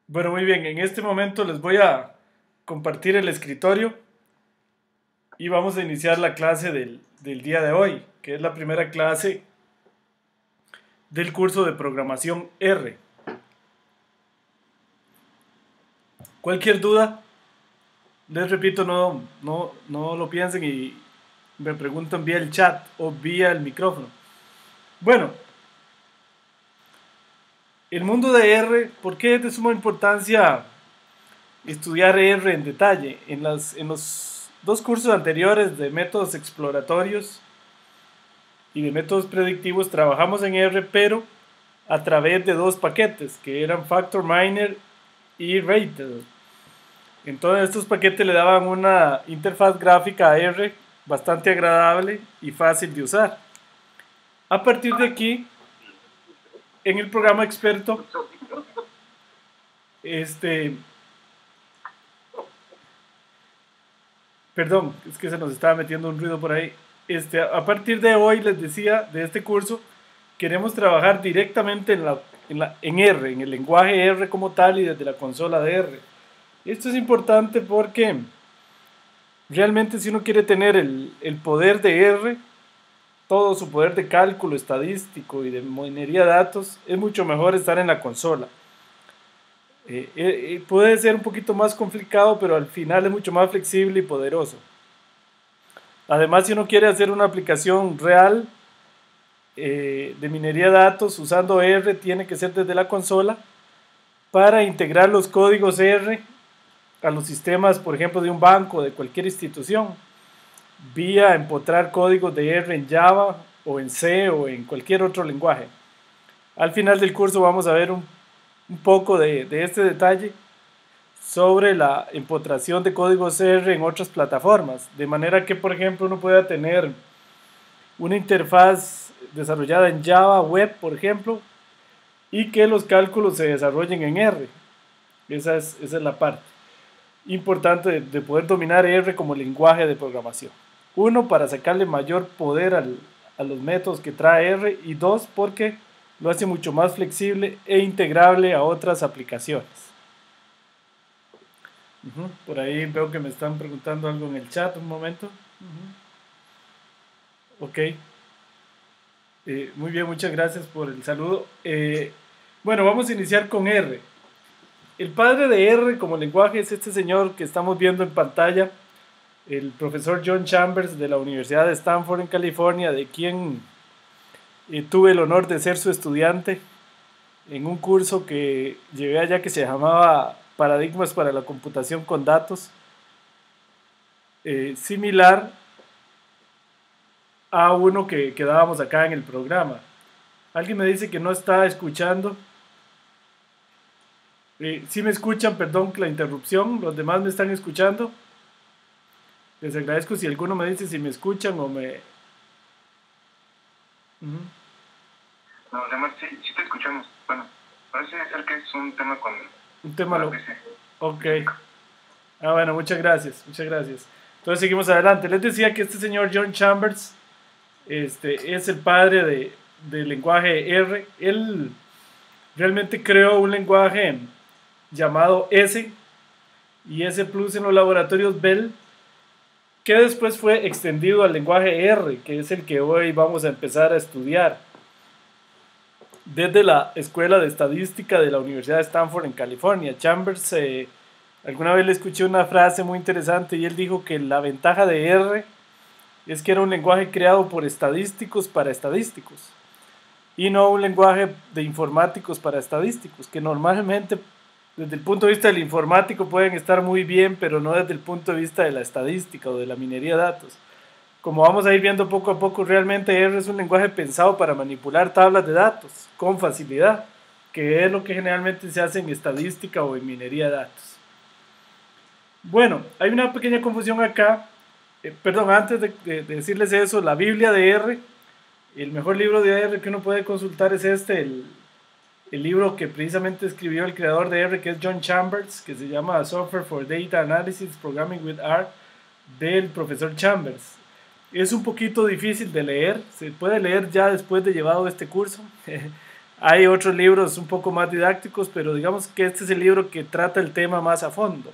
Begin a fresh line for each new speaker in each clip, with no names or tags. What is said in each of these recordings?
Bueno, muy bien, en este momento les voy a compartir el escritorio y vamos a iniciar la clase del día de hoy, que es la primera clase del curso de programación R. Cualquier duda, les repito, no lo piensen y me preguntan vía el chat o vía el micrófono. Bueno, el mundo de R, ¿por qué es de suma importancia estudiar R en detalle? En los dos cursos anteriores de métodos exploratorios y de métodos predictivos trabajamos en R, pero a través de dos paquetes que eran Factor Miner y Rated. Entonces estos paquetes le daban una interfaz gráfica a R bastante agradable y fácil de usar. A partir de aquí, en el programa experto, perdón, es que se nos estaba metiendo un ruido por ahí. A partir de hoy les decía de este curso, queremos trabajar directamente en R, en el lenguaje R como tal y desde la consola de R. Esto es importante porque realmente si uno quiere tener el poder de R, todo su poder de cálculo estadístico y de minería de datos, es mucho mejor estar en la consola. Puede ser un poquito más complicado, pero al final es mucho más flexible y poderoso. Además, si uno quiere hacer una aplicación real de minería de datos usando R, tiene que ser desde la consola para integrar los códigos R a los sistemas, por ejemplo, de un banco o de cualquier institución, vía empotrar códigos de R en Java o en C o en cualquier otro lenguaje. Al final del curso vamos a ver un poco de este detalle sobre la empotración de códigos R en otras plataformas, de manera que, por ejemplo, uno pueda tener una interfaz desarrollada en Java Web, por ejemplo, y que los cálculos se desarrollen en R. Esa es la parte importante de poder dominar R como lenguaje de programación. Uno, para sacarle mayor poder a los métodos que trae R, y dos, porque lo hace mucho más flexible e integrable a otras aplicaciones. Por ahí veo que me están preguntando algo en el chat, un momento. Ok. Muy bien, muchas gracias por el saludo. Bueno, vamos a iniciar con R. El padre de R como lenguaje es este señor que estamos viendo en pantalla, el profesor John Chambers de la Universidad de Stanford en California, de quien tuve el honor de ser su estudiante en un curso que llevé allá que se llamaba Paradigmas para la computación con datos, similar a uno que dábamos acá en el programa. Alguien me dice que no está escuchando. Si me escuchan, perdón la interrupción, los demás me están escuchando. Les agradezco si alguno me dice si me escuchan o me...
No, además sí te escuchamos. Bueno, parece ser que es un tema con
un tema
la
lo...
PC.
Ok. Ah, bueno, muchas gracias, muchas gracias. Entonces seguimos adelante. Les decía que este señor John Chambers es el padre del lenguaje R. Él realmente creó un lenguaje llamado S y S Plus en los laboratorios Bell, que después fue extendido al lenguaje R, que es el que hoy vamos a empezar a estudiar desde la Escuela de Estadística de la Universidad de Stanford en California. Chambers, alguna vez le escuché una frase muy interesante y él dijo que la ventaja de R es que era un lenguaje creado por estadísticos para estadísticos y no un lenguaje de informáticos para estadísticos, que normalmente desde el punto de vista del informático pueden estar muy bien, pero no desde el punto de vista de la estadística o de la minería de datos. Como vamos a ir viendo poco a poco, realmente R es un lenguaje pensado para manipular tablas de datos con facilidad, que es lo que generalmente se hace en estadística o en minería de datos. Bueno, hay una pequeña confusión acá. Perdón, antes de decirles eso, la Biblia de R, el mejor libro de R que uno puede consultar es el libro que precisamente escribió el creador de R, que es John Chambers, que se llama Software for Data Analysis Programming with R, del profesor Chambers. Es un poquito difícil de leer, se puede leer ya después de llevado este curso, Hay otros libros un poco más didácticos, pero digamos que este es el libro que trata el tema más a fondo.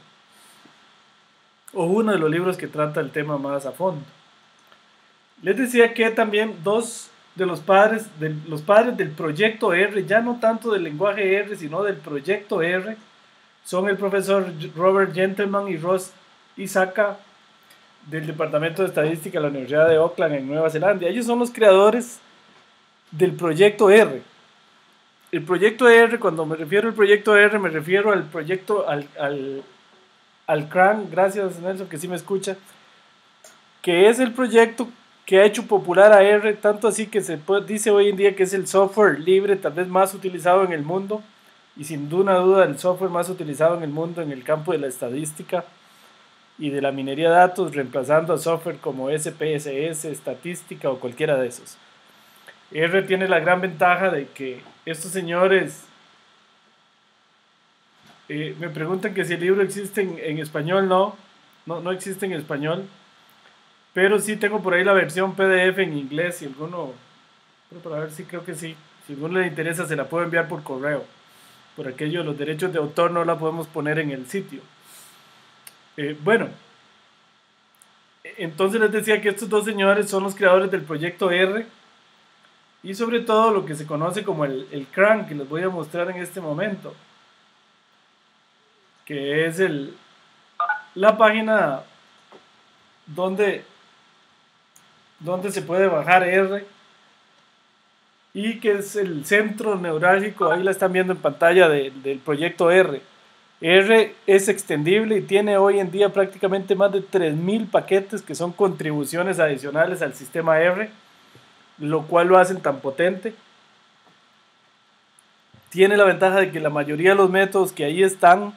O uno de los libros que trata el tema más a fondo. Les decía que también dos de los padres del proyecto R, ya no tanto del lenguaje R, sino del proyecto R, son el profesor Robert Gentleman y Ross Isaka del Departamento de Estadística de la Universidad de Auckland en Nueva Zelanda. Ellos son los creadores del proyecto R. El proyecto R, cuando me refiero al proyecto R, me refiero al proyecto, al CRAN, gracias Nelson que sí me escucha, que es el proyecto que ha hecho popular a R, tanto así que dice hoy en día que es el software libre tal vez más utilizado en el mundo, y sin duda el software más utilizado en el mundo en el campo de la estadística y de la minería de datos, reemplazando a software como SPSS, Statistica o cualquiera de esos. R tiene la gran ventaja de que estos señores me preguntan que si el libro existe en español. No existe en español, pero sí tengo por ahí la versión PDF en inglés. Si alguno, pero para ver si creo que sí, si alguno le interesa se la puedo enviar por correo. Por aquello de los derechos de autor no la podemos poner en el sitio. Bueno, entonces les decía que estos dos señores son los creadores del proyecto R y sobre todo lo que se conoce como el CRAN, que les voy a mostrar en este momento, que es la página donde se puede bajar R y que es el centro neurálgico, ahí la están viendo en pantalla del proyecto R. R es extendible y tiene hoy en día prácticamente más de 3.000 paquetes que son contribuciones adicionales al sistema R, lo cual lo hacen tan potente. Tiene la ventaja de que la mayoría de los métodos que ahí están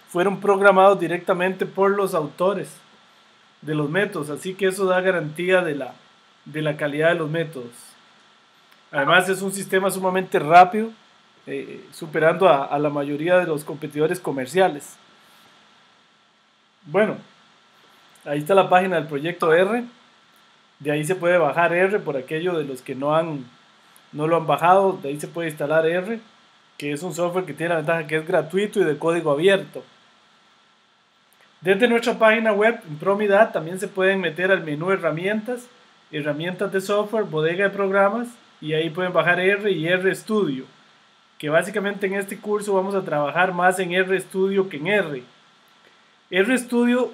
fueron programados directamente por los autores de los métodos, así que eso da garantía de la calidad de los métodos. Además es un sistema sumamente rápido, superando a la mayoría de los competidores comerciales. Bueno, ahí está la página del proyecto R. De ahí se puede bajar R por aquello de los que no lo han bajado. De ahí se puede instalar R, que es un software que tiene la ventaja que es gratuito y de código abierto. Desde nuestra página web, en Promidad, también se pueden meter al menú herramientas, herramientas de software, bodega de programas, y ahí pueden bajar R y RStudio, que básicamente en este curso vamos a trabajar más en RStudio que en R. RStudio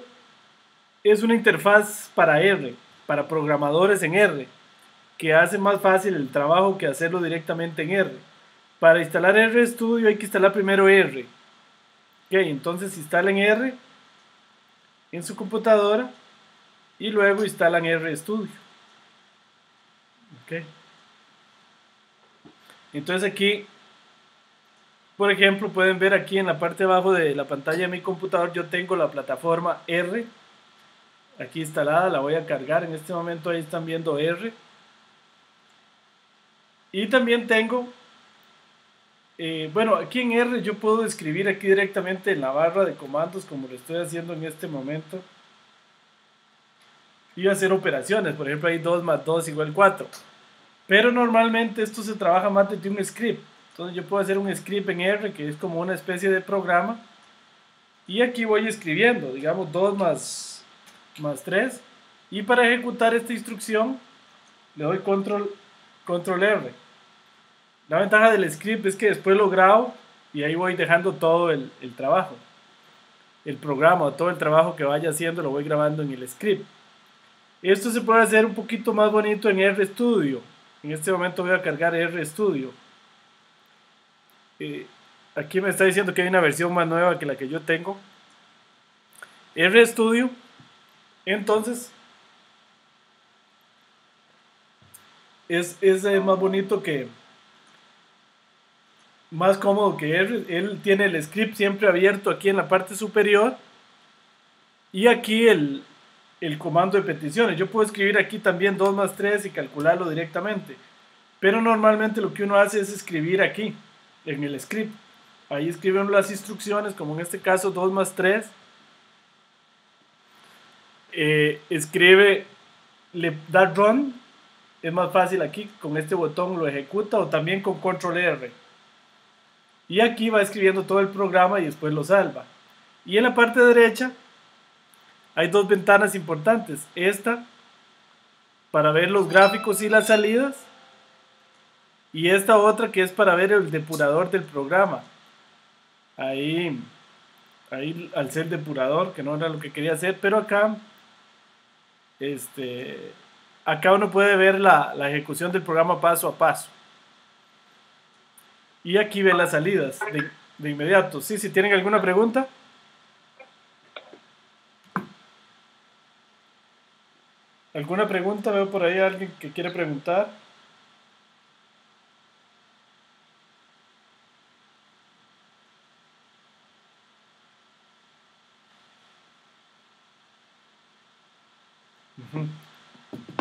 es una interfaz para R, para programadores en R, que hace más fácil el trabajo que hacerlo directamente en R. Para instalar RStudio hay que instalar primero R. Okay, entonces instalen R en su computadora y luego instalan RStudio. Okay. Entonces aquí, por ejemplo, pueden ver aquí en la parte de abajo de la pantalla de mi computador, yo tengo la plataforma R aquí instalada, la voy a cargar en este momento. Ahí están viendo R, y también tengo bueno, aquí en R yo puedo escribir aquí directamente en la barra de comandos, como lo estoy haciendo en este momento, y hacer operaciones. Por ejemplo, ahí 2 más 2 igual 4, pero normalmente esto se trabaja más desde un script. Entonces yo puedo hacer un script en R que es como una especie de programa, y aquí voy escribiendo, digamos 2 más 3, y para ejecutar esta instrucción le doy control R. La ventaja del script es que después lo grabo y ahí voy dejando todo el trabajo, el programa, todo el trabajo que vaya haciendo lo voy grabando en el script. Esto se puede hacer un poquito más bonito en RStudio. En este momento voy a cargar RStudio. Aquí me está diciendo que hay una versión más nueva que la que yo tengo. RStudio, entonces, es más bonito más cómodo que él tiene el script siempre abierto aquí en la parte superior, y aquí el comando de peticiones. Yo puedo escribir aquí también 2 más 3 y calcularlo directamente, pero normalmente lo que uno hace es escribir aquí en el script. Ahí escriben las instrucciones, como en este caso 2 más 3, escribe, le da run es más fácil aquí, con este botón lo ejecuta o también con control R. Y aquí va escribiendo todo el programa y después lo salva. Y en la parte derecha hay dos ventanas importantes. Esta para ver los gráficos y las salidas. Y esta otra que es para ver el depurador del programa. Ahí al ser depurador, que no era lo que quería hacer, pero acá acá uno puede ver la ejecución del programa paso a paso. Y aquí ve las salidas de inmediato. Sí, si tienen alguna pregunta. ¿Alguna pregunta? Veo por ahí a alguien que quiere preguntar.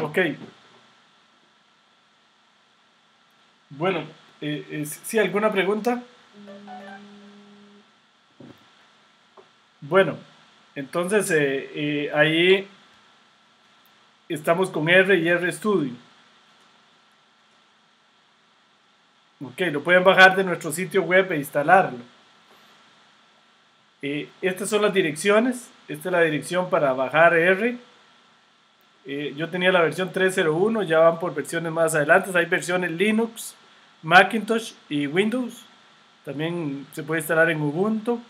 Ok. Bueno, ¿sí alguna pregunta? Bueno, entonces ahí estamos con R y RStudio. Ok, lo pueden bajar de nuestro sitio web e instalarlo. Estas son las direcciones. Esta es la dirección para bajar R. Yo tenía la versión 3.0.1, ya van por versiones más adelante. Hay versiones Linux, Macintosh y Windows. También se puede instalar en Ubuntu.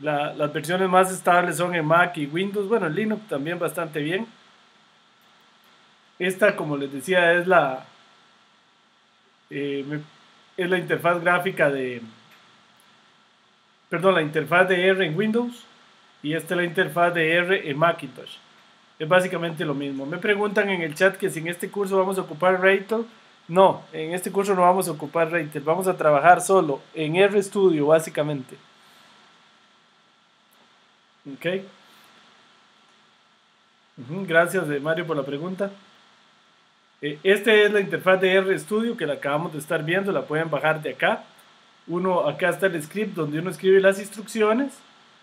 Las versiones más estables son en Mac y Windows. Bueno, en Linux también bastante bien. Esta, como les decía, es la interfaz gráfica la interfaz de R en Windows. Y esta es la interfaz de R en Macintosh. Es básicamente lo mismo. Me preguntan en el chat que si en este curso vamos a ocupar Ratel. No, en este curso no vamos a ocupar Ratel. Vamos a trabajar solo en RStudio, básicamente. Ok. Gracias, Mario, por la pregunta. Esta es la interfaz de RStudio que la acabamos de estar viendo. La pueden bajar de acá. Acá está el script donde uno escribe las instrucciones.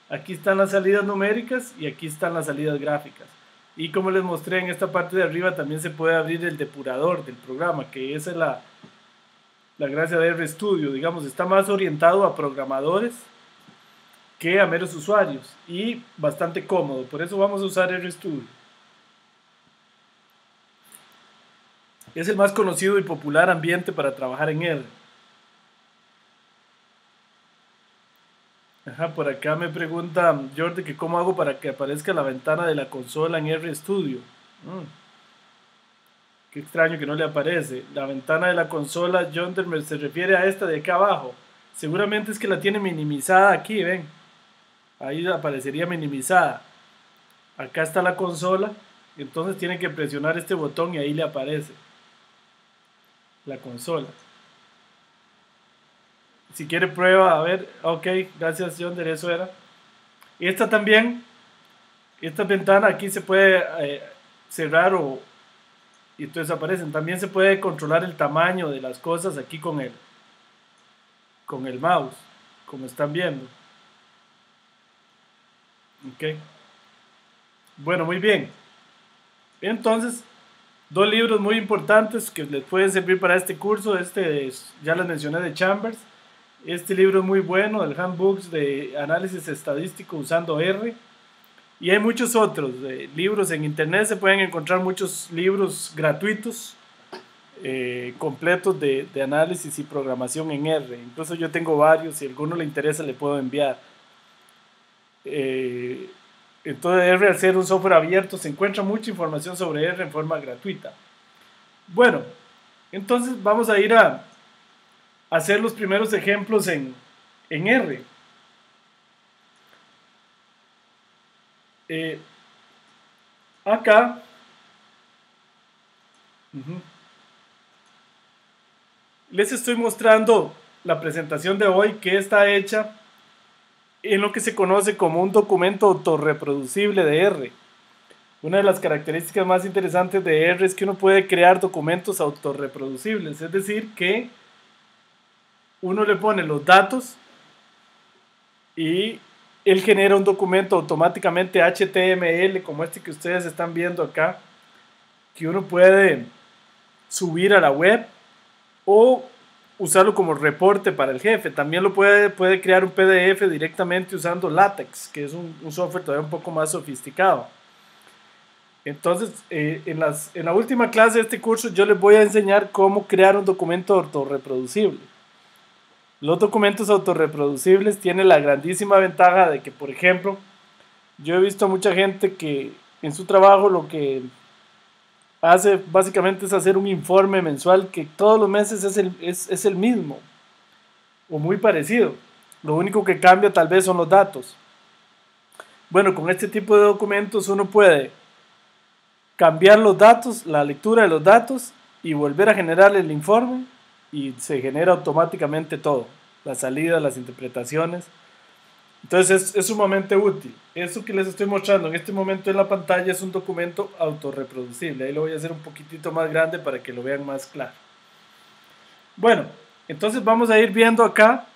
Aquí están las salidas numéricas y aquí están las salidas gráficas. Y como les mostré en esta parte de arriba también se puede abrir el depurador del programa, que esa es la gracia de RStudio. Digamos, está más orientado a programadores que a meros usuarios y bastante cómodo. Por eso vamos a usar RStudio. Es el más conocido y popular ambiente para trabajar en R. Ajá, por acá me pregunta Jordi que cómo hago para que aparezca la ventana de la consola en RStudio. Qué extraño que no le aparece. La ventana de la consola, John Dermer, se refiere a esta de acá abajo. Seguramente es que la tiene minimizada aquí, ven. Ahí aparecería minimizada. Acá está la consola. Entonces tiene que presionar este botón y ahí le aparece la consola. Si quiere prueba, a ver. Ok, gracias John, de eso era. Esta también. Esta ventana aquí se puede cerrar y entonces aparecen. También se puede controlar el tamaño de las cosas aquí con el mouse, como están viendo. Ok. Bueno, muy bien. Entonces, dos libros muy importantes que les pueden servir para este curso. Ya les mencioné, de Chambers. Este libro es muy bueno, el Handbooks de Análisis Estadístico usando R. Y hay muchos otros libros en internet. Se pueden encontrar muchos libros gratuitos completos de análisis y programación en R. Incluso yo tengo varios. Si a alguno le interesa le puedo enviar. Entonces R, al ser un software abierto, se encuentra mucha información sobre R en forma gratuita. Bueno, entonces vamos a ir a hacer los primeros ejemplos en R. Acá les estoy mostrando la presentación de hoy, que está hecha en lo que se conoce como un documento autorreproducible de R. Una de las características más interesantes de R es que uno puede crear documentos autorreproducibles, es decir, que uno le pone los datos y él genera un documento automáticamente HTML, como este que ustedes están viendo acá, que uno puede subir a la web o usarlo como reporte para el jefe. También lo puede crear un PDF directamente usando LaTeX, que es un software todavía un poco más sofisticado. Entonces, en la última clase de este curso yo les voy a enseñar cómo crear un documento autorreproducible. Los documentos autorreproducibles tienen la grandísima ventaja de que, por ejemplo, yo he visto a mucha gente que en su trabajo lo que hace básicamente es hacer un informe mensual que todos los meses es el mismo o muy parecido. Lo único que cambia tal vez son los datos. Bueno, con este tipo de documentos uno puede cambiar los datos, la lectura de los datos y volver a generar el informe y se genera automáticamente todo, las salidas, las interpretaciones. Entonces es sumamente útil. Esto que les estoy mostrando en este momento en la pantalla es un documento autorreproducible. Ahí lo voy a hacer un poquitito más grande para que lo vean más claro. Bueno, entonces vamos a ir viendo acá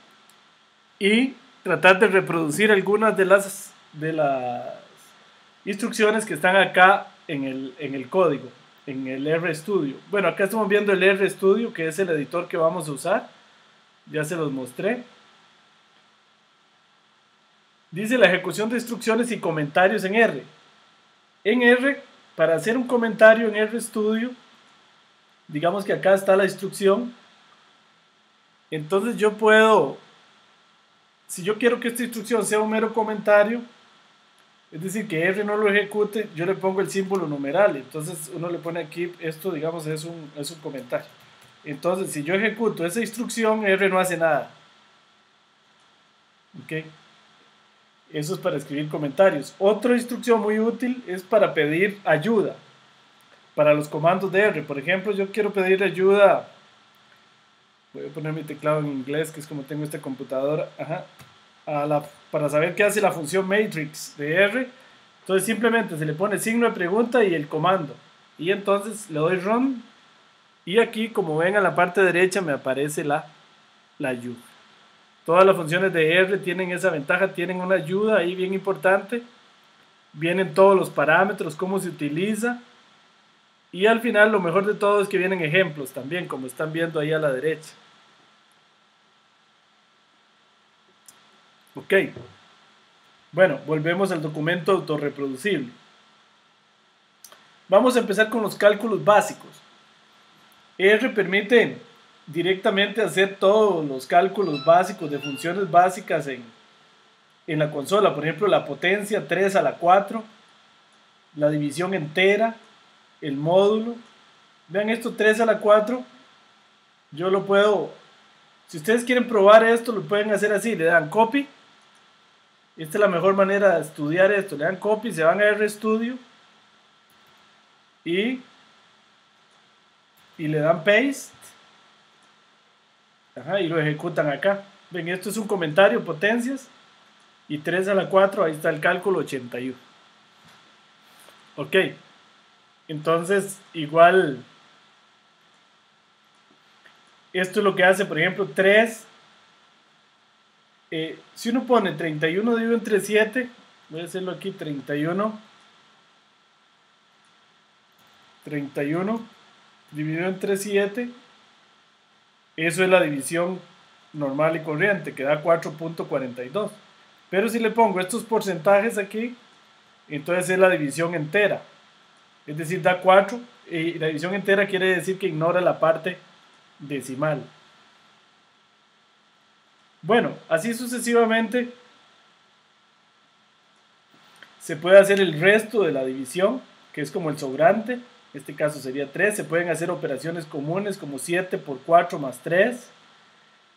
y tratar de reproducir algunas de las instrucciones que están acá en el código, en el RStudio. Bueno, acá estamos viendo el RStudio, que es el editor que vamos a usar. Ya se los mostré. Dice la ejecución de instrucciones y comentarios en R. En R, para hacer un comentario en RStudio, digamos que acá está la instrucción. Entonces yo puedo, si yo quiero que esta instrucción sea un mero comentario, es decir, que R no lo ejecute, yo le pongo el símbolo numeral. Entonces uno le pone aquí, esto digamos es un comentario. Entonces si yo ejecuto esa instrucción, R no hace nada. ¿Ok? Eso es para escribir comentarios. Otra instrucción muy útil es para pedir ayuda. Para los comandos de R. Por ejemplo, yo quiero pedir ayuda. Voy a poner mi teclado en inglés, que es como tengo esta computadora. Ajá. Para saber qué hace la función matrix de R. Entonces simplemente se le pone signo de pregunta y el comando. Y entonces le doy run. Y aquí, como ven, a la parte derecha me aparece la ayuda. Todas las funciones de R tienen esa ventaja, tienen una ayuda ahí bien importante. Vienen todos los parámetros, cómo se utiliza. Y al final lo mejor de todo es que vienen ejemplos también, como están viendo ahí a la derecha. Ok. Bueno, volvemos al documento autorreproducible. Vamos a empezar con los cálculos básicos. R permite directamente hacer todos los cálculos básicos de funciones básicas en la consola. Por ejemplo, la potencia 3 a la 4, la división entera, el módulo. Vean esto, 3 a la 4. Yo lo puedo, si ustedes quieren probar esto, lo pueden hacer así. Le dan copy. Esta es la mejor manera de estudiar esto. Le dan copy, se van a RStudio y le dan paste. Ajá, y lo ejecutan acá. Ven, esto es un comentario, potencias. Y 3 a la 4, ahí está el cálculo 81. Ok. Entonces, igual, esto es lo que hace, por ejemplo, 3. Si uno pone 31 dividido entre 7, voy a hacerlo aquí, 31 dividido entre 7, eso es la división normal y corriente, que da 4.42. Pero si le pongo estos porcentajes aquí, entonces es la división entera. Es decir, da 4, y la división entera quiere decir que ignora la parte decimal. Bueno, así sucesivamente se puede hacer el resto de la división, que es como el sobrante. En este caso sería 3. Se pueden hacer operaciones comunes como 7 por 4 más 3.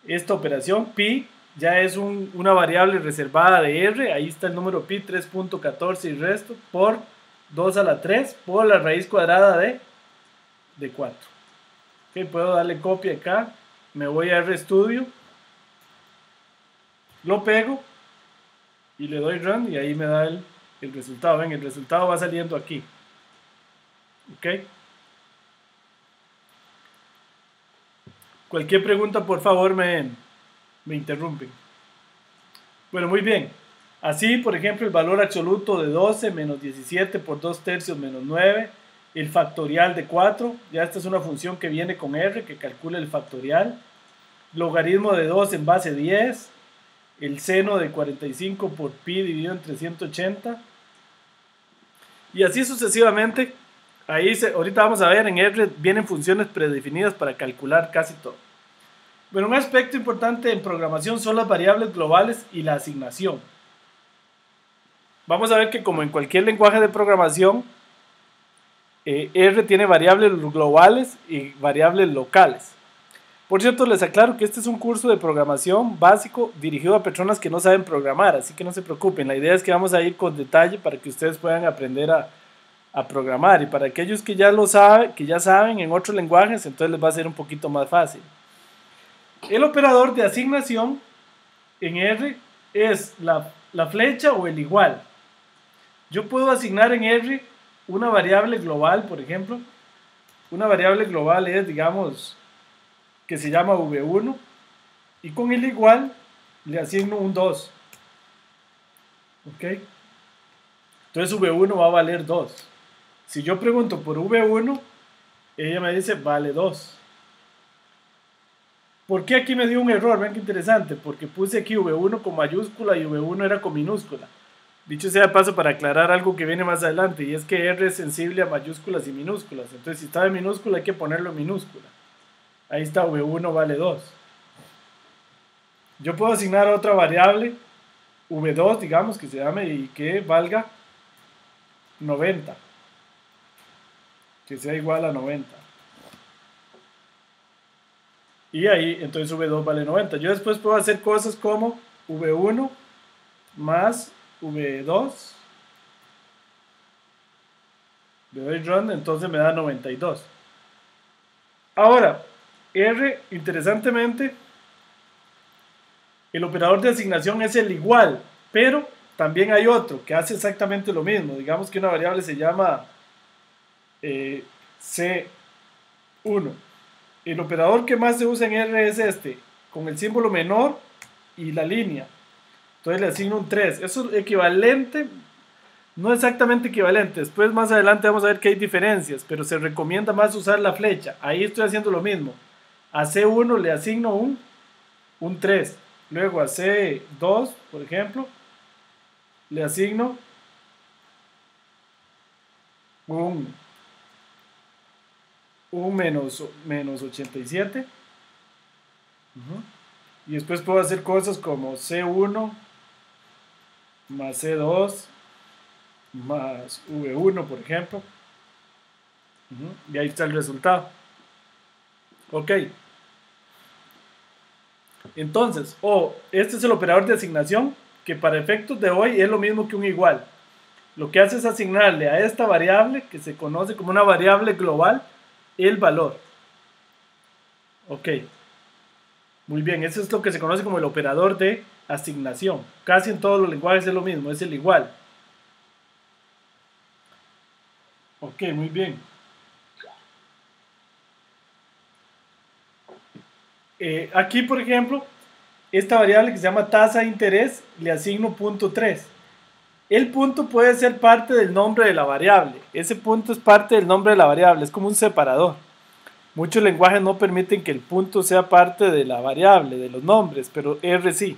Esta operación pi ya es una variable reservada de R. Ahí está el número pi, 3.14 y resto por 2 a la 3 por la raíz cuadrada de 4. Ok, puedo darle copia acá. Me voy a RStudio. Lo pego y le doy run y ahí me da el resultado. Ven, el resultado va saliendo aquí. Ok. Cualquier pregunta, por favor, me interrumpen. Bueno, muy bien. Así, por ejemplo, el valor absoluto de 12 menos 17 por 2 tercios menos 9 el factorial de 4, ya esta es una función que viene con R, que calcula el factorial, logaritmo de 2 en base 10, el seno de 45 por pi dividido entre 180, y así sucesivamente. Ahorita vamos a ver, en R vienen funciones predefinidas para calcular casi todo. Pero un aspecto importante en programación son las variables globales y la asignación. Vamos a ver que como en cualquier lenguaje de programación, R tiene variables globales y variables locales. Por cierto, les aclaro que este es un curso de programación básico dirigido a personas que no saben programar, así que no se preocupen. La idea es que vamos a ir con detalle para que ustedes puedan aprender a programar, y para aquellos que ya lo saben, que ya saben en otros lenguajes, entonces les va a ser un poquito más fácil. El operador de asignación en R es la flecha o el igual. Yo puedo asignar en R una variable global, por ejemplo. Una variable global es, digamos, que se llama v1, y con el igual le asigno un 2. ¿Ok? Entonces v1 va a valer 2. Si yo pregunto por v1, ella me dice vale 2. ¿Por qué aquí me dio un error? Vean qué interesante, porque puse aquí v1 con mayúscula y v1 era con minúscula. Dicho sea de paso, para aclarar algo que viene más adelante, y es que R es sensible a mayúsculas y minúsculas. Entonces, si está en minúscula, hay que ponerlo en minúscula. Ahí está, v1 vale 2. Yo puedo asignar otra variable, v2, digamos, que se llame y que valga 90. Que sea igual a 90. Y ahí, entonces v2 vale 90. Yo después puedo hacer cosas como v1 más v2. Le doy run, entonces me da 92. Ahora, R, interesantemente, el operador de asignación es el igual, pero también hay otro que hace exactamente lo mismo. Digamos que una variable se llama C1. El operador que más se usa en R es este, con el símbolo menor y la línea. Entonces le asigno un 3. Eso es equivalente, no exactamente equivalente. Después más adelante vamos a ver que hay diferencias, pero se recomienda más usar la flecha. Ahí estoy haciendo lo mismo. A C1 le asigno un 3. Luego a C2, por ejemplo, le asigno un menos 87. Y después puedo hacer cosas como C1 más C2 más V1, por ejemplo. Y ahí está el resultado. Ok. Entonces, este es el operador de asignación, que para efectos de hoy es lo mismo que un igual. Lo que hace es asignarle a esta variable, que se conoce como una variable global, el valor. Ok. Muy bien, eso es lo que se conoce como el operador de asignación. Casi en todos los lenguajes es lo mismo, es el igual. Ok, muy bien. Aquí, por ejemplo, esta variable que se llama tasa de interés, le asigno punto 3. El punto puede ser parte del nombre de la variable. Ese punto es parte del nombre de la variable, es como un separador. Muchos lenguajes no permiten que el punto sea parte de la variable, de los nombres, pero R sí.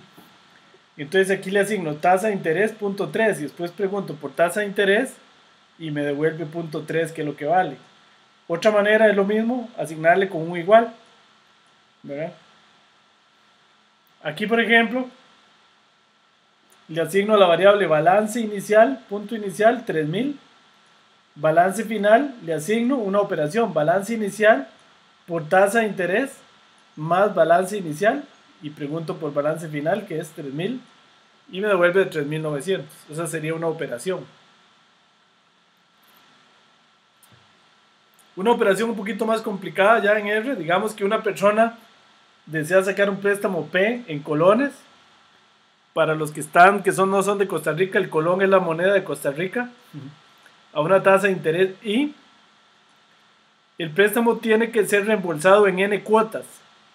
Entonces aquí le asigno tasa de interés punto 3 y después pregunto por tasa de interés y me devuelve punto 3, que es lo que vale. Otra manera es lo mismo, asignarle con un igual. ¿Verdad? Aquí, por ejemplo, le asigno a la variable balance inicial, punto inicial, 3000. Balance final, le asigno una operación, balance inicial por tasa de interés más balance inicial, y pregunto por balance final, que es 3000, y me devuelve 3900. Esa sería una operación. Una operación un poquito más complicada ya en R, digamos que una persona desea sacar un préstamo P en colones. Para los que no son de Costa Rica, el colón es la moneda de Costa Rica, a una tasa de interés I. El préstamo tiene que ser reembolsado en N cuotas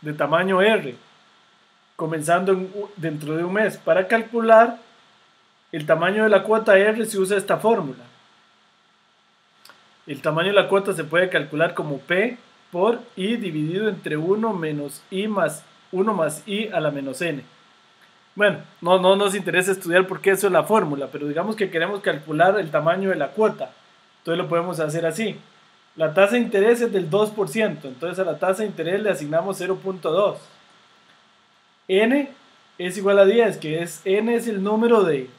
de tamaño R, comenzando dentro de un mes. Para calcular el tamaño de la cuota R se usa esta fórmula. El tamaño de la cuota se puede calcular como P por I dividido entre 1 menos I más 1 más I a la menos N. Bueno, no nos interesa estudiar porque eso es la fórmula, pero digamos que queremos calcular el tamaño de la cuota. Entonces lo podemos hacer así. La tasa de interés es del 2%, entonces a la tasa de interés le asignamos 0.2. N es igual a 10, que es N es el número de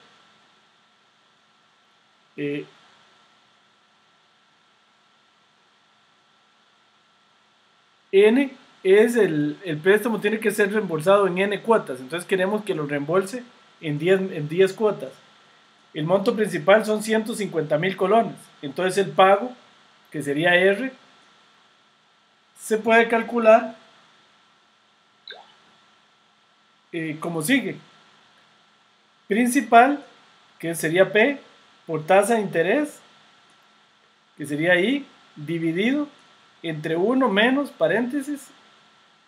N es el préstamo tiene que ser reembolsado en N cuotas, entonces queremos que lo reembolse en 10 cuotas. El monto principal son 150.000 colones, entonces el pago, que sería R, se puede calcular como sigue. Principal, que sería P, por tasa de interés, que sería I, dividido entre 1 menos, paréntesis,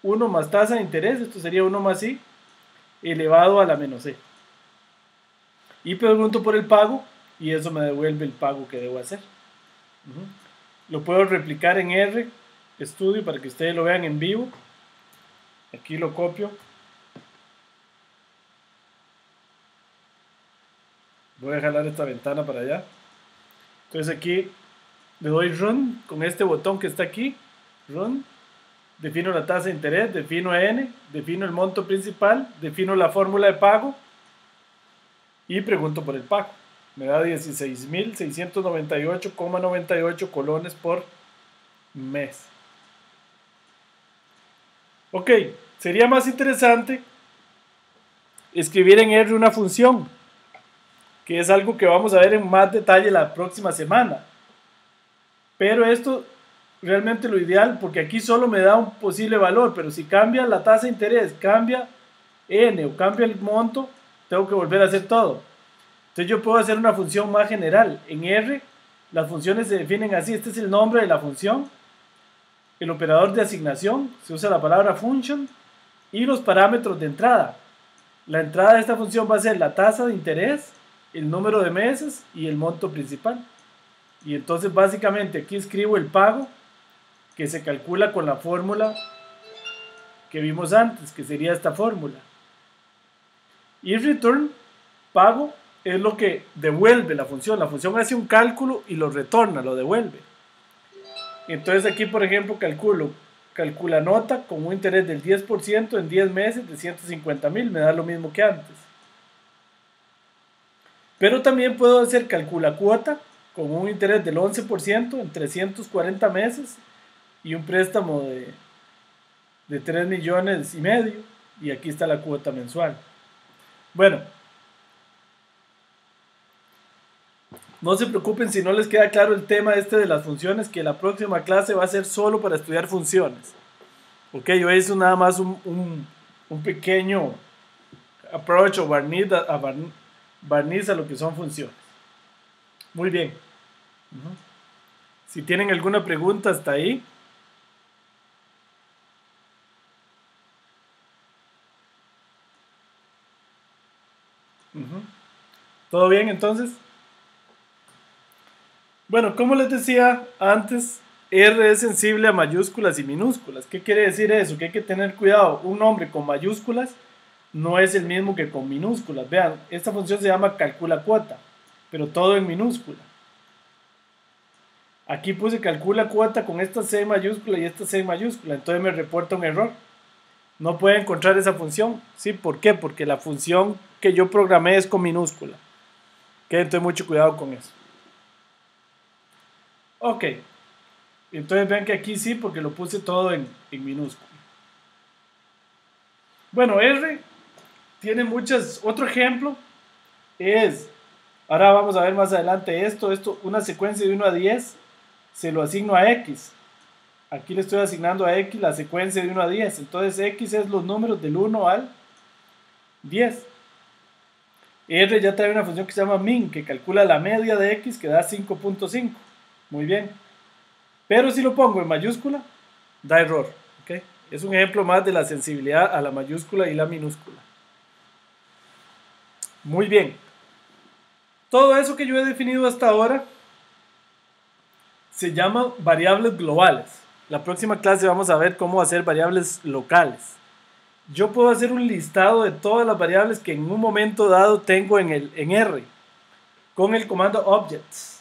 1 más tasa de interés, esto sería 1 más I, elevado a la menos E. Y pregunto por el pago, y eso me devuelve el pago que debo hacer. Lo puedo replicar en R, estudio, para que ustedes lo vean en vivo. Aquí lo copio. Voy a jalar esta ventana para allá. Entonces aquí le doy Run con este botón que está aquí. Run. Defino la tasa de interés, defino N, defino el monto principal, defino la fórmula de pago y pregunto por el pago. Me da 16.698,98 colones por mes. Ok, sería más interesante escribir en R una función, que es algo que vamos a ver en más detalle la próxima semana. Pero esto realmente lo ideal, porque aquí solo me da un posible valor, pero si cambia la tasa de interés, cambia N o cambia el monto, tengo que volver a hacer todo. Entonces yo puedo hacer una función más general. En R, las funciones se definen así. Este es el nombre de la función. El operador de asignación, se usa la palabra function, y los parámetros de entrada. La entrada de esta función va a ser la tasa de interés, el número de meses y el monto principal. Y entonces básicamente aquí escribo el pago, que se calcula con la fórmula que vimos antes, que sería esta fórmula. Y return, pago, es lo que devuelve la función. La función hace un cálculo y lo retorna, lo devuelve. Entonces aquí, por ejemplo, calcula nota con un interés del 10% en 10 meses de 150.000, me da lo mismo que antes. Pero también puedo hacer calcula cuota con un interés del 11% en 340 meses y un préstamo de 3 millones y medio, y aquí está la cuota mensual. Bueno, no se preocupen si no les queda claro el tema este de las funciones, que la próxima clase va a ser solo para estudiar funciones. Ok, yo hice nada más un pequeño approach o barniz a lo que son funciones. Muy bien. Si tienen alguna pregunta hasta ahí. ¿Todo bien entonces? Bueno, como les decía antes, R es sensible a mayúsculas y minúsculas. ¿Qué quiere decir eso? Que hay que tener cuidado. Un nombre con mayúsculas no es el mismo que con minúsculas. Vean, esta función se llama calcula cuota, pero todo en minúscula. Aquí puse calcula cuota con esta C mayúscula y esta C mayúscula, entonces me reporta un error. No puede encontrar esa función. ¿Sí? ¿Por qué? Porque la función que yo programé es con minúscula. Entonces mucho cuidado con eso. Ok. Entonces vean que aquí sí, porque lo puse todo en minúscula. Bueno, R tiene muchas. Otro ejemplo es, ahora vamos a ver más adelante esto, una secuencia de 1 a 10, se lo asigno a X. Aquí le estoy asignando a X la secuencia de 1 a 10. Entonces X es los números del 1 al 10. R ya trae una función que se llama min, que calcula la media de X, que da 5.5. Muy bien. Pero si lo pongo en mayúscula, da error. ¿Okay? Es un ejemplo más de la sensibilidad a la mayúscula y la minúscula. Muy bien. Todo eso que yo he definido hasta ahora se llaman variables globales. La próxima clase vamos a ver cómo hacer variables locales. Yo puedo hacer un listado de todas las variables que en un momento dado tengo en R con el comando objects.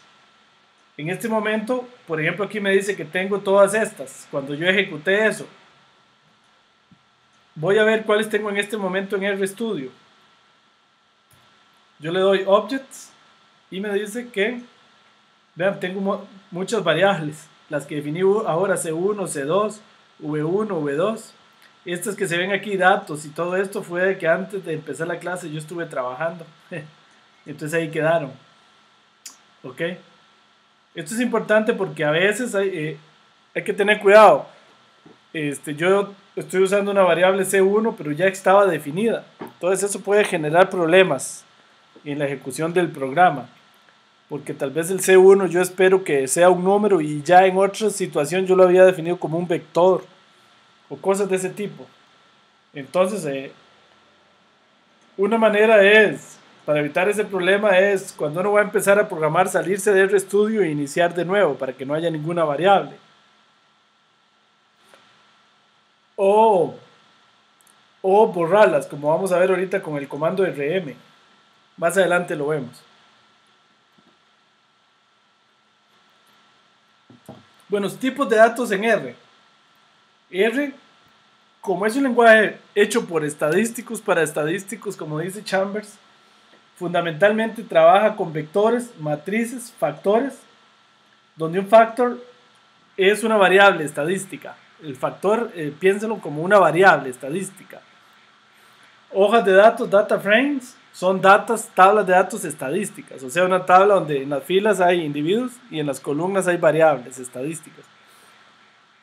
En este momento, por ejemplo, aquí me dice que tengo todas estas. Cuando yo ejecute eso, voy a ver cuáles tengo en este momento en RStudio. Yo le doy objects y me dice que, vean, tengo muchas variables. Las que definí ahora, C1, C2, V1, V2. Estas que se ven aquí, datos y todo esto, fue de que antes de empezar la clase yo estuve trabajando. Entonces ahí quedaron. ¿Ok? Esto es importante porque a veces hay que tener cuidado. Yo estoy usando una variable C1, pero ya estaba definida. Entonces eso puede generar problemas en la ejecución del programa. Porque tal vez el C1 yo espero que sea un número y ya en otra situación yo lo había definido como un vector. O cosas de ese tipo. Entonces, una manera para evitar ese problema es, cuando uno va a empezar a programar, salirse de RStudio e iniciar de nuevo, para que no haya ninguna variable. O borrarlas, como vamos a ver ahorita con el comando rm. Más adelante lo vemos. Bueno, tipos de datos en R. R, como es un lenguaje hecho por estadísticos para estadísticos, como dice Chambers, fundamentalmente trabaja con vectores, matrices, factores, donde un factor es una variable estadística. El factor, piénsenlo como una variable estadística. Hojas de datos, data frames, son tablas de datos estadísticas, o sea, una tabla donde en las filas hay individuos y en las columnas hay variables estadísticas.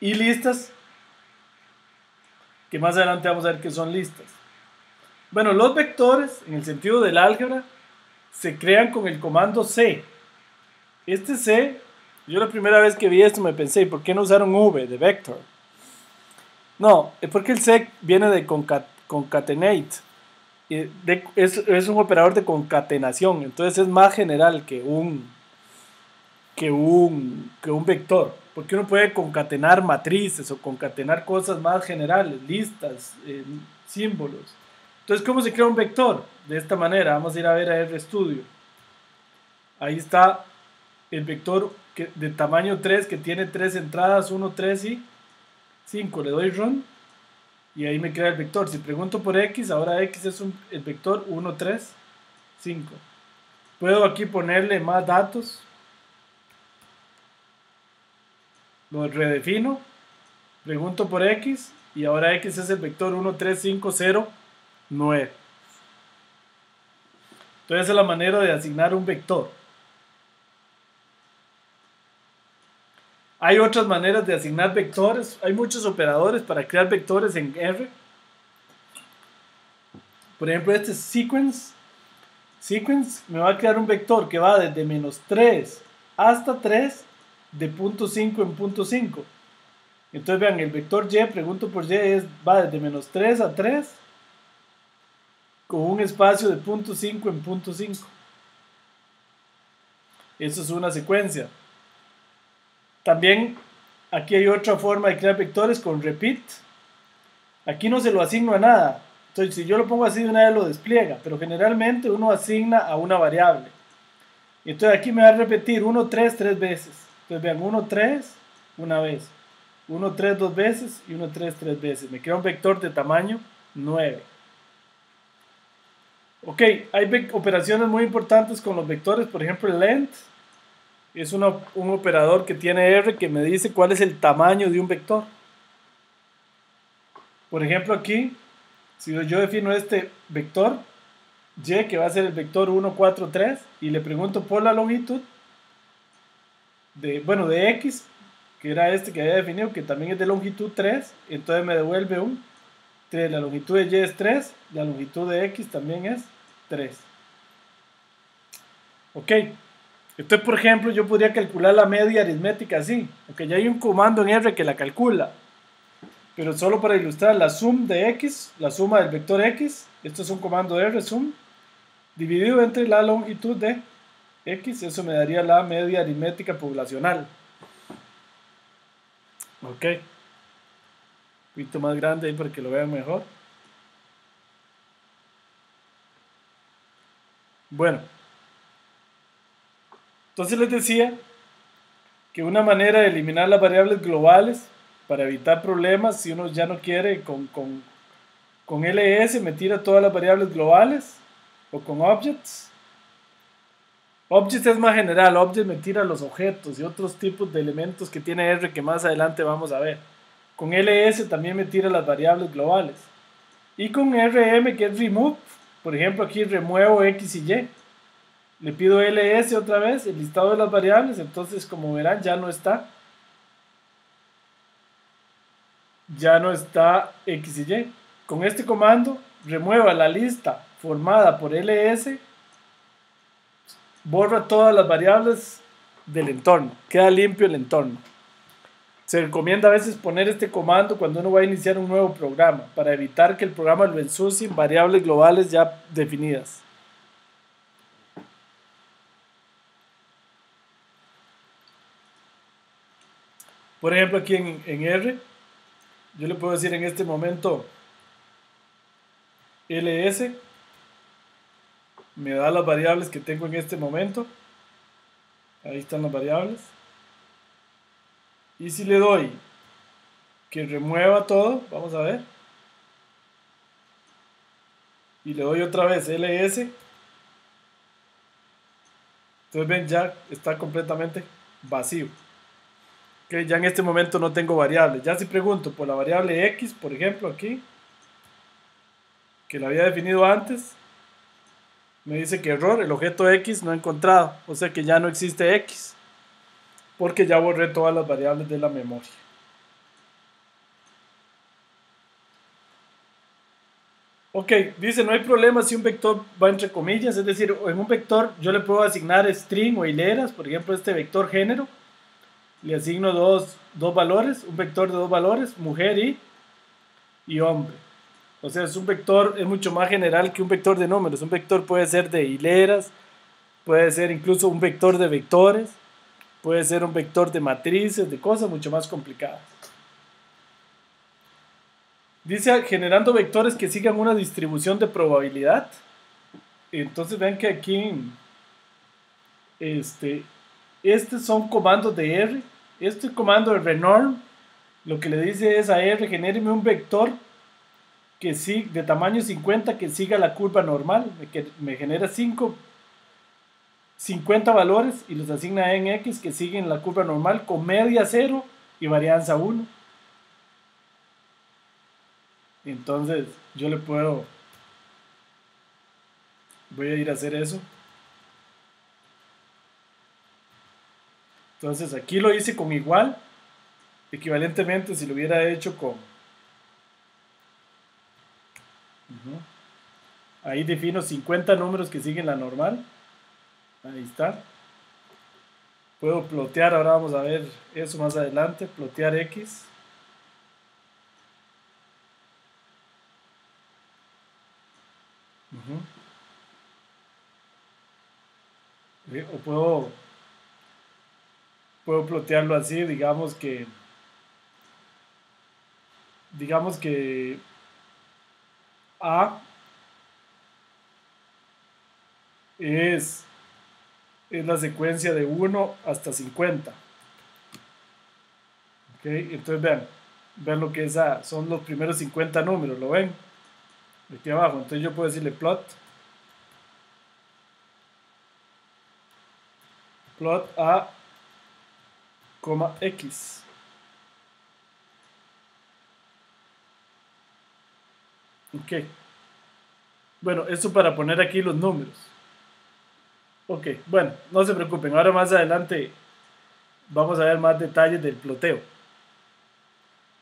Y listas, que más adelante vamos a ver que son listas. Bueno, los vectores, en el sentido del álgebra, se crean con el comando C. Este C, yo la primera vez que vi esto me pensé, ¿por qué no usaron V de vector? No, es porque el C viene de concatenate. Es un operador de concatenación, entonces es más general que un vector, porque uno puede concatenar matrices o concatenar cosas más generales, listas, símbolos. Entonces, ¿cómo se crea un vector? De esta manera, vamos a ir a ver a RStudio. Ahí está el vector de tamaño 3 que tiene 3 entradas, 1, 3 y 5. Le doy run y ahí me crea el vector. Si pregunto por X, ahora X es el vector 1, 3, 5. Puedo aquí ponerle más datos. Lo redefino. Pregunto por X y ahora X es el vector 1, 3, 5, 0, 9. Entonces esa es la manera de asignar un vector. Hay otras maneras de asignar vectores. Hay muchos operadores para crear vectores en R. Por ejemplo, este es sequence. Sequence me va a crear un vector que va desde menos 3 hasta 3 de punto 5 en punto 5. Entonces vean, el vector Y, pregunto por Y, va desde menos 3 a 3 con un espacio de punto 5 en punto 5. Eso es una secuencia. También aquí hay otra forma de crear vectores con repeat. Aquí no se lo asigno a nada. Entonces si yo lo pongo así de una vez lo despliega, pero generalmente uno asigna a una variable. Entonces aquí me va a repetir 1, 3, 3 veces. Entonces vean, 1, 3, una vez. 1, 3, 2 veces y 1, 3, 3 veces. Me crea un vector de tamaño 9. Ok, hay operaciones muy importantes con los vectores. Por ejemplo, el length es un operador que tiene R que me dice cuál es el tamaño de un vector. Por ejemplo, aquí, si yo defino este vector Y, que va a ser el vector 1, 4, 3, y le pregunto por la longitud de X, que era este que había definido, que también es de longitud 3, entonces me devuelve un 3. La longitud de Y es 3, la longitud de X también es 3. Ok, entonces por ejemplo yo podría calcular la media aritmética así, aunque ya hay un comando en R que la calcula, pero solo para ilustrar la sum de X, la suma del vector X, esto es un comando R, sum, dividido entre la longitud de X, eso me daría la media aritmética poblacional. Ok. Un poquito más grande ahí para que lo vean mejor. Bueno, entonces les decía que una manera de eliminar las variables globales para evitar problemas, si uno ya no quiere con ls, me tira todas las variables globales, o con objects. Objects es más general, objects me tira los objetos y otros tipos de elementos que tiene R que más adelante vamos a ver. Con ls también me tira las variables globales. Y con rm, que es remove, por ejemplo aquí remuevo x y y. Le pido ls otra vez, el listado de las variables, entonces como verán ya no está x y y. Con este comando remueva la lista formada por ls, borra todas las variables del entorno, queda limpio el entorno. Se recomienda a veces poner este comando cuando uno va a iniciar un nuevo programa para evitar que el programa lo ensucie en variables globales ya definidas. Por ejemplo aquí en R yo le puedo decir en este momento ls, me da las variables que tengo en este momento, ahí están las variables, y si le doy que remueva todo, vamos a ver, y le doy otra vez ls, entonces ven, ya está completamente vacío. Okay, ya en este momento no tengo variables. Ya si pregunto por la variable x, por ejemplo aquí, que la había definido antes, me dice que error, el objeto x no encontrado, o sea que ya no existe x, porque ya borré todas las variables de la memoria. Ok, dice no hay problema si un vector va entre comillas, es decir, en un vector yo le puedo asignar string o hileras, por ejemplo este vector género, le asigno dos valores, un vector de dos valores, mujer y hombre. O sea, es un vector, es mucho más general que un vector de números. Un vector puede ser de hileras, puede ser incluso un vector de vectores, puede ser un vector de matrices, de cosas mucho más complicadas. Dice generando vectores que sigan una distribución de probabilidad. Entonces ven que aquí estos son comandos de R. Este comando de renorm lo que le dice es a R, genéreme un vector que de tamaño 50 que siga la curva normal, que me genera 50 valores y los asigna en X que siguen la curva normal con media 0 y varianza 1. Entonces yo le puedo, voy a ir a hacer eso. Entonces aquí lo hice con igual, equivalentemente si lo hubiera hecho con, ahí defino 50 números que siguen la normal, ahí está. Puedo plotear, ahora vamos a ver eso más adelante, plotear X. O puedo plotearlo así, digamos que A es la secuencia de 1 hasta 50. Ok, entonces vean lo que es A, son los primeros 50 números, ¿lo ven? Aquí abajo, entonces yo puedo decirle plot A, X. Ok. Bueno, esto para poner aquí los números. Ok, bueno, no se preocupen, ahora más adelante vamos a ver más detalles del ploteo.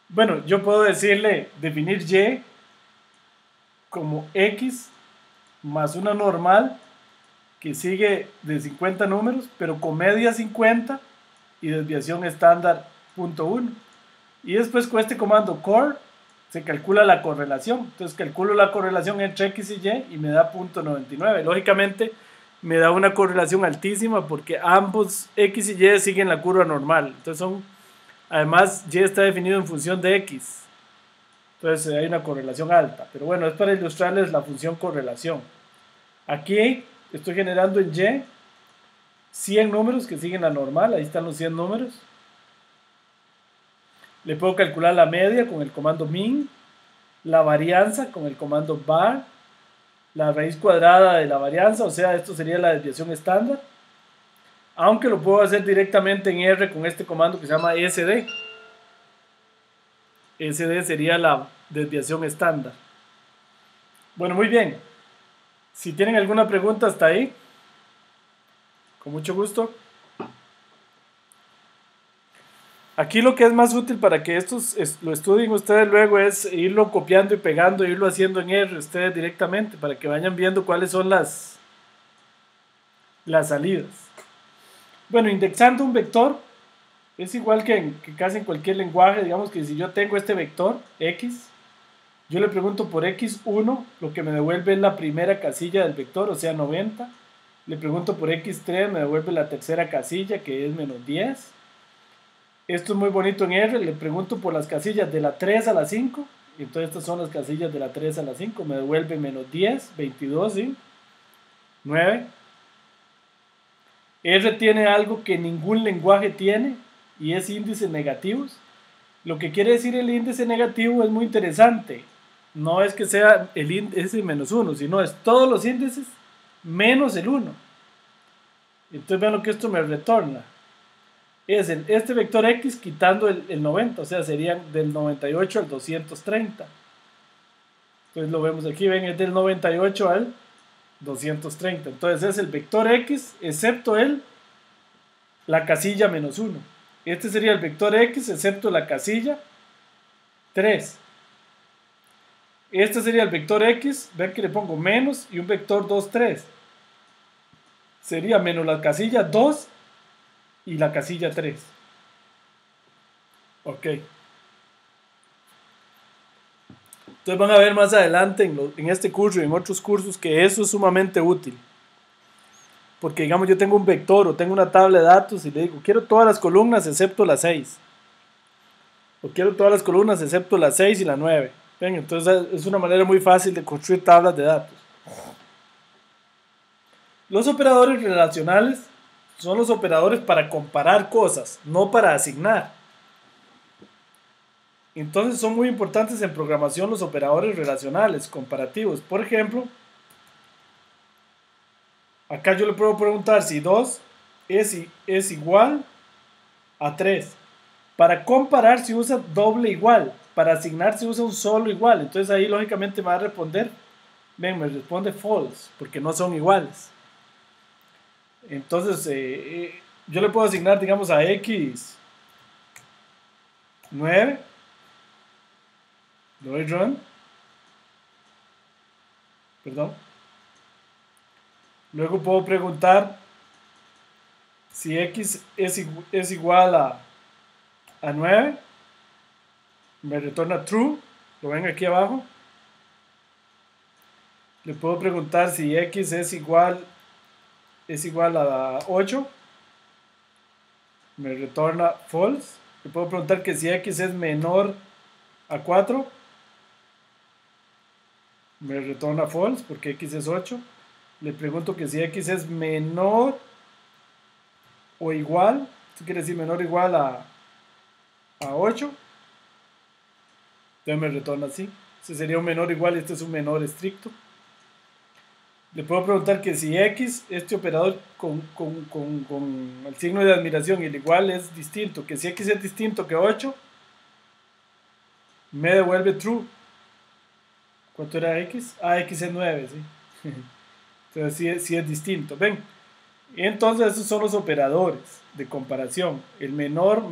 Bueno, yo puedo definir Y como X más una normal que sigue de 50 números, pero con media 50 y desviación estándar 0.1. Y después con este comando core se calcula la correlación. Entonces calculo la correlación entre X y Y me da 0.99. Lógicamente me da una correlación altísima porque ambos X y Y siguen la curva normal. Entonces son Además, y está definido en función de x. Entonces hay una correlación alta. Pero bueno, es para ilustrarles la función correlación. Aquí estoy generando en y 100 números que siguen la normal. Ahí están los 100 números. Le puedo calcular la media con el comando min, la varianza con el comando var, la raíz cuadrada de la varianza, o sea, esto sería la desviación estándar. Aunque lo puedo hacer directamente en R con este comando que se llama SD. SD sería la desviación estándar. Bueno, muy bien. Si tienen alguna pregunta hasta ahí, con mucho gusto. Aquí lo que es más útil para que estos lo estudien ustedes luego es irlo copiando y pegando, irlo haciendo en R ustedes directamente para que vayan viendo cuáles son las salidas. Bueno, indexando un vector es igual que casi en cualquier lenguaje. Digamos que si yo tengo este vector x, yo le pregunto por x1, lo que me devuelve es la primera casilla del vector, o sea 90. Le pregunto por x3, me devuelve la tercera casilla, que es menos 10. Esto es muy bonito en R, le pregunto por las casillas de la 3 a la 5, y entonces estas son las casillas de la 3 a la 5, me devuelve menos 10, 22, ¿sí? 9. R tiene algo que ningún lenguaje tiene, y es índices negativos. Lo que quiere decir el índice negativo es muy interesante. No es que sea el índice menos 1, sino es todos los índices menos el 1. Entonces vean lo que esto me retorna. Es este vector x quitando el 90, o sea, serían del 98 al 230. Entonces lo vemos aquí, ven, es del 98 al 230. Entonces es el vector x excepto la casilla menos 1. Este sería el vector x excepto la casilla 3. Este sería el vector x, ven que le pongo menos y un vector 2, 3. Sería menos la casilla 2 y la casilla 3. Ok. Entonces van a ver más adelante en este curso y en otros cursos que eso es sumamente útil. Porque digamos yo tengo un vector o tengo una tabla de datos y le digo quiero todas las columnas excepto la 6. O quiero todas las columnas excepto la 6 y la 9. Ven, entonces es una manera muy fácil de construir tablas de datos. Los operadores relacionales son los operadores para comparar cosas, no para asignar. Entonces son muy importantes en programación los operadores relacionales, comparativos. Por ejemplo, acá yo le puedo preguntar si 2 es igual a 3. Para comparar se usa doble igual. Para asignar se usa un solo igual. Entonces ahí lógicamente me va a responder. Ven, me responde false, porque no son iguales. Entonces yo le puedo asignar, digamos, a x 9. Le doy run. Perdón. Luego puedo preguntar si x es igual a 9. Me retorna true. Lo ven aquí abajo. Le puedo preguntar si x es igual a 8. Me retorna false. Le puedo preguntar que si x es menor a 4. Me retorna false porque x es 8. Le pregunto que si x es menor o igual. Esto quiere decir menor o igual a 8. Entonces me retorna así. Este sería un menor igual y este es un menor estricto. Le puedo preguntar que si x, este operador con el signo de admiración y el igual es distinto, que si x es distinto que 8, me devuelve true. ¿Cuánto era x? X es 9, ¿sí? Entonces sí es distinto. Ven, entonces esos son los operadores de comparación. El menor,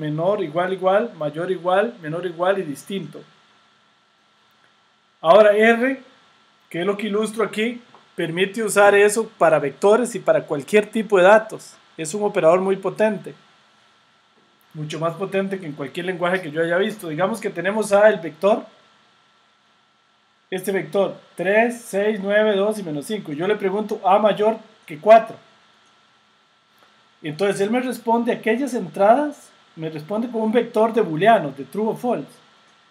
igual, igual, mayor, igual, menor, igual y distinto. Ahora R, que es lo que ilustro aquí, permite usar eso para vectores y para cualquier tipo de datos. Es un operador muy potente. Mucho más potente que en cualquier lenguaje que yo haya visto. Digamos que tenemos el vector. Este vector 3, 6, 9, 2 y menos 5. Yo le pregunto A mayor que 4. Entonces él me responde aquellas entradas me responde con un vector de booleanos, de true o false.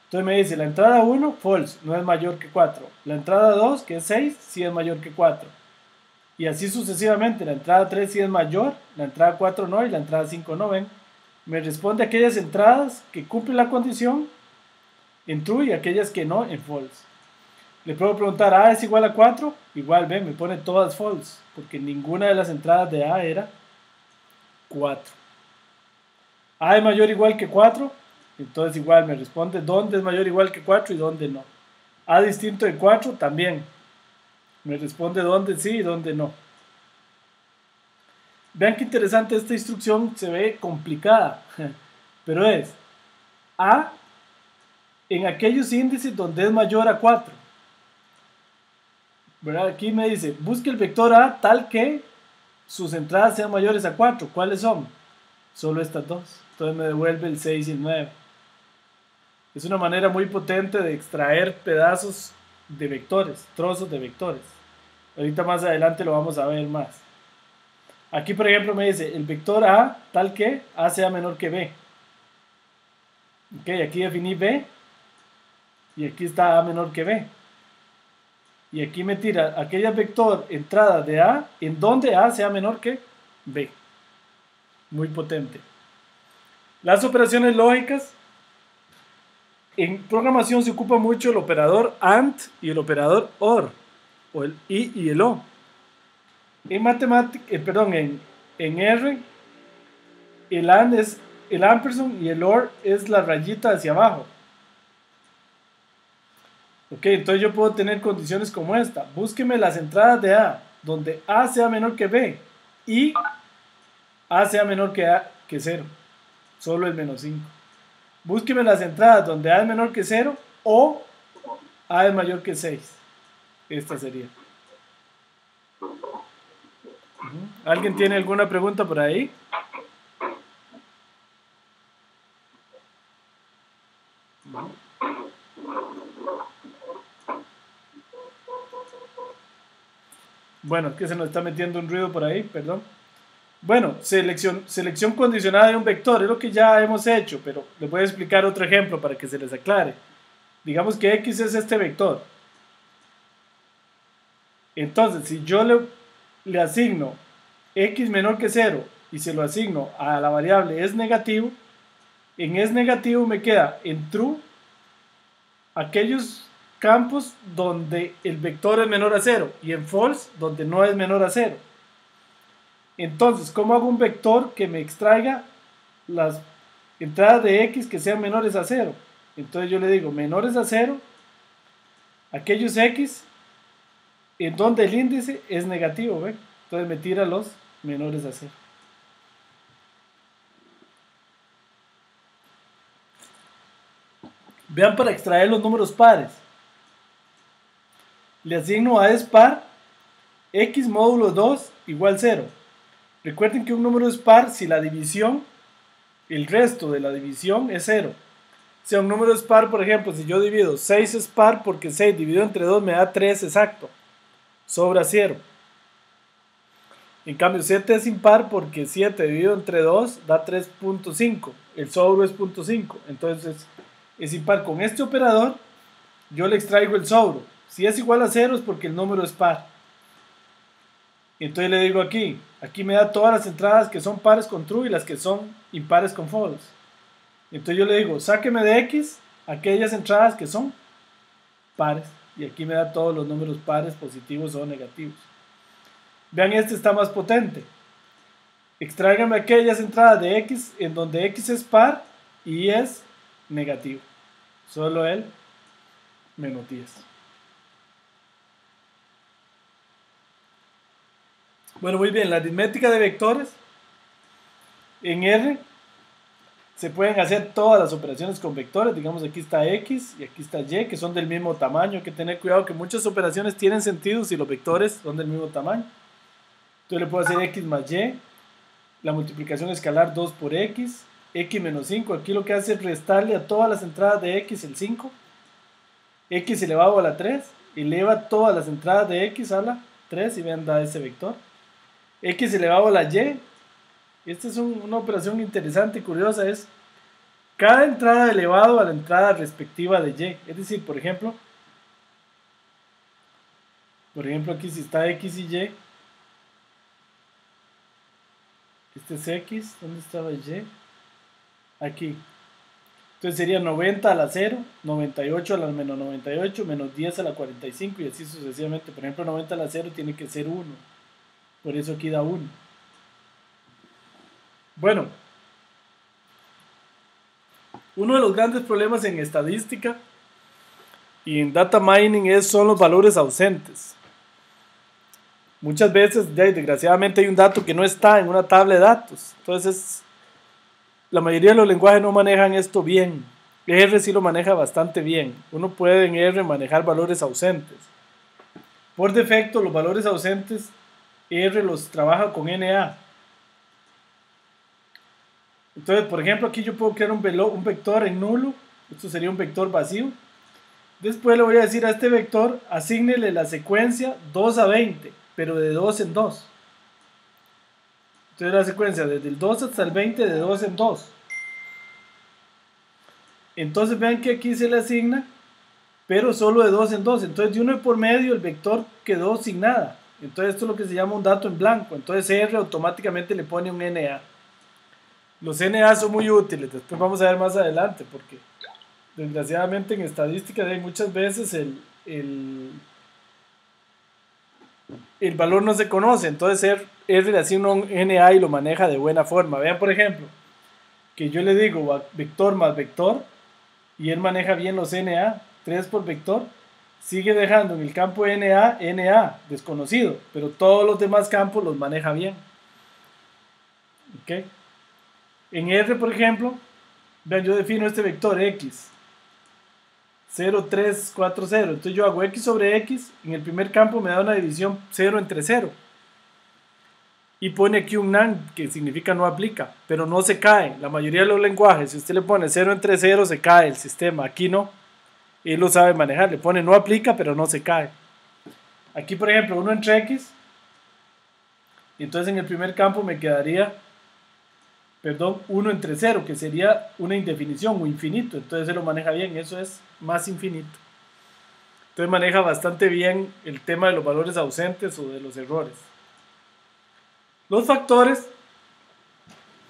Entonces me dice, la entrada 1, false, no es mayor que 4. La entrada 2, que es 6, sí es mayor que 4. Y así sucesivamente, la entrada 3 sí es mayor, la entrada 4 no, y la entrada 5 no, ven. Me responde aquellas entradas que cumplen la condición en true y aquellas que no en false. Le puedo preguntar, A es igual a 4, igual, ven, me pone todas false, porque ninguna de las entradas de A era 4. A es mayor o igual que 4, entonces igual me responde dónde es mayor o igual que 4 y dónde no. A distinto de 4 también. Me responde dónde sí y dónde no. Vean qué interesante esta instrucción, se ve complicada, pero es A en aquellos índices donde es mayor a 4. ¿Verdad? Aquí me dice, busque el vector A tal que sus entradas sean mayores a 4. ¿Cuáles son? Solo estas dos. Entonces me devuelve el 6 y el 9. Es una manera muy potente de extraer pedazos de vectores, trozos de vectores. Ahorita más adelante lo vamos a ver más. Aquí, por ejemplo, me dice el vector A tal que A sea menor que B. Ok, aquí definí B y aquí está A menor que B. Y aquí me tira aquella vector entrada de A en donde A sea menor que B. Muy potente. Las operaciones lógicas. En programación se ocupa mucho el operador AND y el operador OR, o el I y el O. En matemática, en R, el AND es el ampersand y el OR es la rayita hacia abajo. Ok, entonces yo puedo tener condiciones como esta. Búsqueme las entradas de A, donde A sea menor que B y A sea menor que 0. Solo el menos 5. Búsqueme las entradas donde A es menor que 0 o A es mayor que 6. Esta sería. ¿Alguien tiene alguna pregunta por ahí? Bueno, es que se nos está metiendo un ruido por ahí, perdón. Bueno, selección condicionada de un vector, es lo que ya hemos hecho, pero les voy a explicar otro ejemplo para que se les aclare. Digamos que X es este vector. Entonces, si yo le asigno X menor que 0 y se lo asigno a la variable es negativo, en es negativo me queda en true aquellos campos donde el vector es menor a 0 y en false donde no es menor a 0. Entonces, ¿cómo hago un vector que me extraiga las entradas de X que sean menores a 0? Entonces yo le digo menores a 0, aquellos X en donde el índice es negativo, ¿ven? Entonces me tira los menores a 0. Vean, para extraer los números pares, le asigno a es par X módulo 2 igual 0. Recuerden que un número es par si la división, el resto de la división es 0. O sea, un número es par, por ejemplo, si yo divido 6 es par porque 6 dividido entre 2 me da 3 exacto. Sobra 0. En cambio, 7 es impar porque 7 dividido entre 2 da 3.5. El sobro es 0.5. Entonces es impar. Con este operador yo le extraigo el sobro. Si es igual a 0 es porque el número es par. Entonces le digo aquí me da todas las entradas que son pares con true y las que son impares con false. Entonces yo le digo, sáqueme de X aquellas entradas que son pares. Y aquí me da todos los números pares positivos o negativos. Vean, este está más potente. Extráigame aquellas entradas de X en donde X es par y es negativo. Solo el menos 10. Bueno, muy bien, la aritmética de vectores en R se pueden hacer todas las operaciones con vectores. Digamos, aquí está X y aquí está Y, que son del mismo tamaño. Hay que tener cuidado que muchas operaciones tienen sentido si los vectores son del mismo tamaño. Entonces le puedo hacer X más Y, la multiplicación escalar 2 por X, X menos 5. Aquí lo que hace es restarle a todas las entradas de X el 5. X elevado a la 3, eleva todas las entradas de X a la 3 y vean, da ese vector. X elevado a la Y Esta es una operación interesante y curiosa, es cada entrada elevado a la entrada respectiva de y. Es decir, por ejemplo aquí si está x y y, este es x, ¿dónde estaba y? Aquí. Entonces sería 90 a la 0, 98 a la menos 98, menos 10 a la 45 y así sucesivamente. Por ejemplo, 90 a la 0 tiene que ser 1. Por eso aquí da 1. Bueno, uno de los grandes problemas en estadística y en data mining son los valores ausentes. Muchas veces, desgraciadamente, hay un dato que no está en una tabla de datos. Entonces, la mayoría de los lenguajes no manejan esto bien. R sí lo maneja bastante bien. Uno puede en R manejar valores ausentes. Por defecto, los valores ausentes, R los trabaja con NA. Entonces, por ejemplo, aquí yo puedo crear un vector en nulo. Esto sería un vector vacío. Después le voy a decir a este vector, asígnele la secuencia 2 a 20, pero de 2 en 2. Entonces la secuencia desde el 2 hasta el 20 de 2 en 2. Entonces vean que aquí se le asigna, pero solo de 2 en 2. Entonces de 1 por medio el vector quedó sin nada. Entonces esto es lo que se llama un dato en blanco. Entonces R automáticamente le pone un NA. Los NA son muy útiles, después vamos a ver más adelante, porque desgraciadamente en estadística hay muchas veces el valor no se conoce, entonces R le asigna un NA y lo maneja de buena forma. Vean por ejemplo, que yo le digo vector más vector, y él maneja bien los NA, 3 por vector, sigue dejando en el campo NA, desconocido, pero todos los demás campos los maneja bien. ¿Ok? En R, por ejemplo, vean, yo defino este vector X, 0, 3, 4, 0. Entonces yo hago X sobre X, en el primer campo me da una división 0 entre 0. Y pone aquí un NaN, que significa no aplica, pero no se cae. La mayoría de los lenguajes, si usted le pone 0 entre 0, se cae el sistema. Aquí no. Él lo sabe manejar. Le pone no aplica, pero no se cae. Aquí, por ejemplo, 1 entre X. Y entonces en el primer campo me quedaría, 1 entre 0, que sería una indefinición o infinito. Entonces se lo maneja bien. Eso es más infinito. Entonces maneja bastante bien el tema de los valores ausentes o de los errores. Los factores,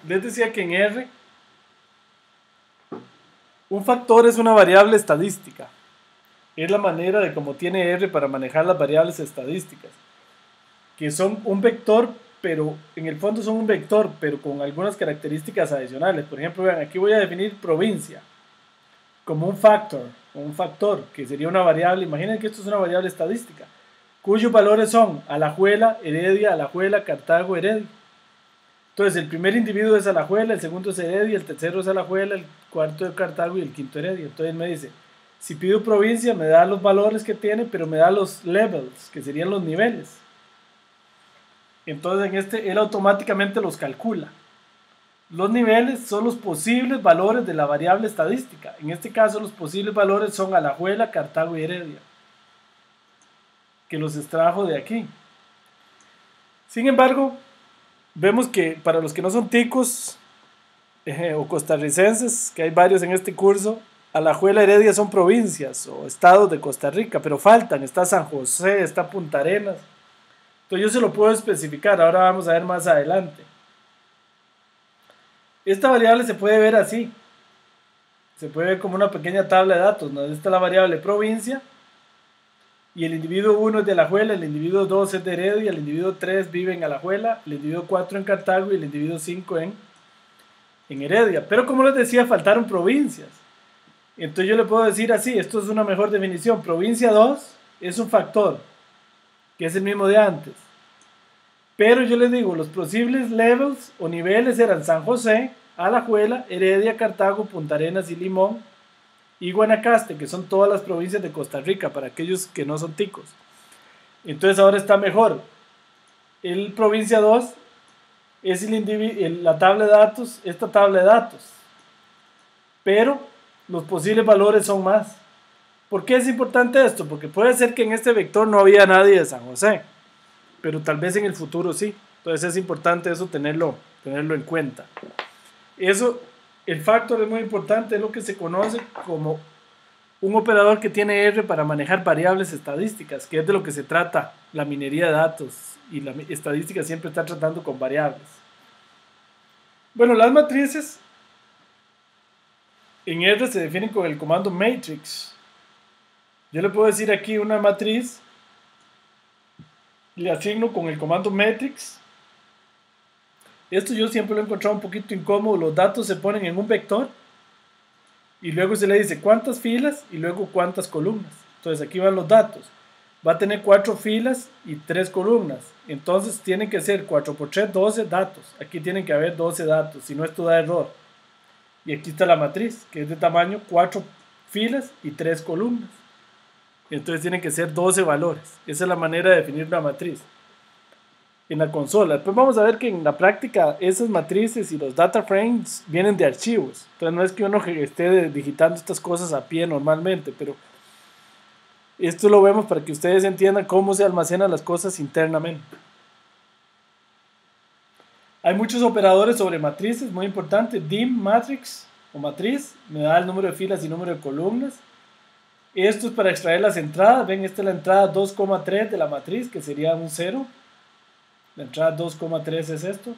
les decía que en R, un factor es una variable estadística. Es la manera de cómo tiene R para manejar las variables estadísticas, que son un vector, pero en el fondo son un vector, pero con algunas características adicionales. Por ejemplo, vean, aquí voy a definir provincia como un factor, que sería una variable. Imaginen que esto es una variable estadística, cuyos valores son Alajuela, Heredia, Alajuela, Cartago, Heredia. Entonces el primer individuo es Alajuela, el segundo es Heredia, el tercero es Alajuela, el cuarto es Cartago y el quinto Heredia. Entonces me dice, si pido provincia me da los valores que tiene, pero me da los levels, que serían los niveles. Entonces en este él automáticamente los calcula. Los niveles son los posibles valores de la variable estadística. En este caso los posibles valores son Alajuela, Cartago y Heredia, que los extrajo de aquí. Sin embargo, vemos que para los que no son ticos o costarricenses, que hay varios en este curso, Alajuela, Heredia son provincias o estados de Costa Rica, pero faltan, está San José, está Punta Arenas. Entonces yo se lo puedo especificar, ahora vamos a ver más adelante. Esta variable se puede ver así, se puede ver como una pequeña tabla de datos, ¿no? Esta es la variable provincia, y el individuo 1 es de Alajuela, el individuo 2 es de Heredia, el individuo 3 vive en Alajuela, el individuo 4 en Cartago y el individuo 5 en Heredia. Pero como les decía, faltaron provincias. Entonces yo le puedo decir así, esto es una mejor definición. Provincia 2 es un factor, que es el mismo de antes. Pero yo les digo, los posibles levels o niveles eran San José, Alajuela, Heredia, Cartago, Punta Arenas y Limón, y Guanacaste, que son todas las provincias de Costa Rica, para aquellos que no son ticos. Entonces ahora está mejor. El provincia 2 es la tabla de datos, esta tabla de datos. Pero los posibles valores son más. ¿Por qué es importante esto? Porque puede ser que en este vector no había nadie de San José, pero tal vez en el futuro sí. Entonces es importante eso tenerlo en cuenta. Eso, el factor es muy importante, es lo que se conoce como un operador que tiene R para manejar variables estadísticas, que es de lo que se trata la minería de datos, y la estadística siempre está tratando con variables. Bueno, las matrices en R se definen con el comando matrix. Yo le puedo decir aquí una matriz, le asigno con el comando matrix. Esto yo siempre lo he encontrado un poquito incómodo. Los datos se ponen en un vector y luego se le dice cuántas filas y luego cuántas columnas. Entonces aquí van los datos. Va a tener 4 filas y 3 columnas. Entonces tienen que ser 4 por 3, 12 datos. Aquí tienen que haber 12 datos, si no esto da error. Y aquí está la matriz, que es de tamaño 4 filas y 3 columnas. Entonces tienen que ser 12 valores. Esa es la manera de definir una matriz en la consola. Después vamos a ver que en la práctica esas matrices y los data frames vienen de archivos. Entonces no es que uno esté digitando estas cosas a pie normalmente, pero esto lo vemos para que ustedes entiendan cómo se almacenan las cosas internamente. Hay muchos operadores sobre matrices, muy importante. dim matrix o matriz me da el número de filas y número de columnas. Esto es para extraer las entradas. Ven, esta es la entrada 2,3 de la matriz, que sería un 0. La entrada 2,3 es esto.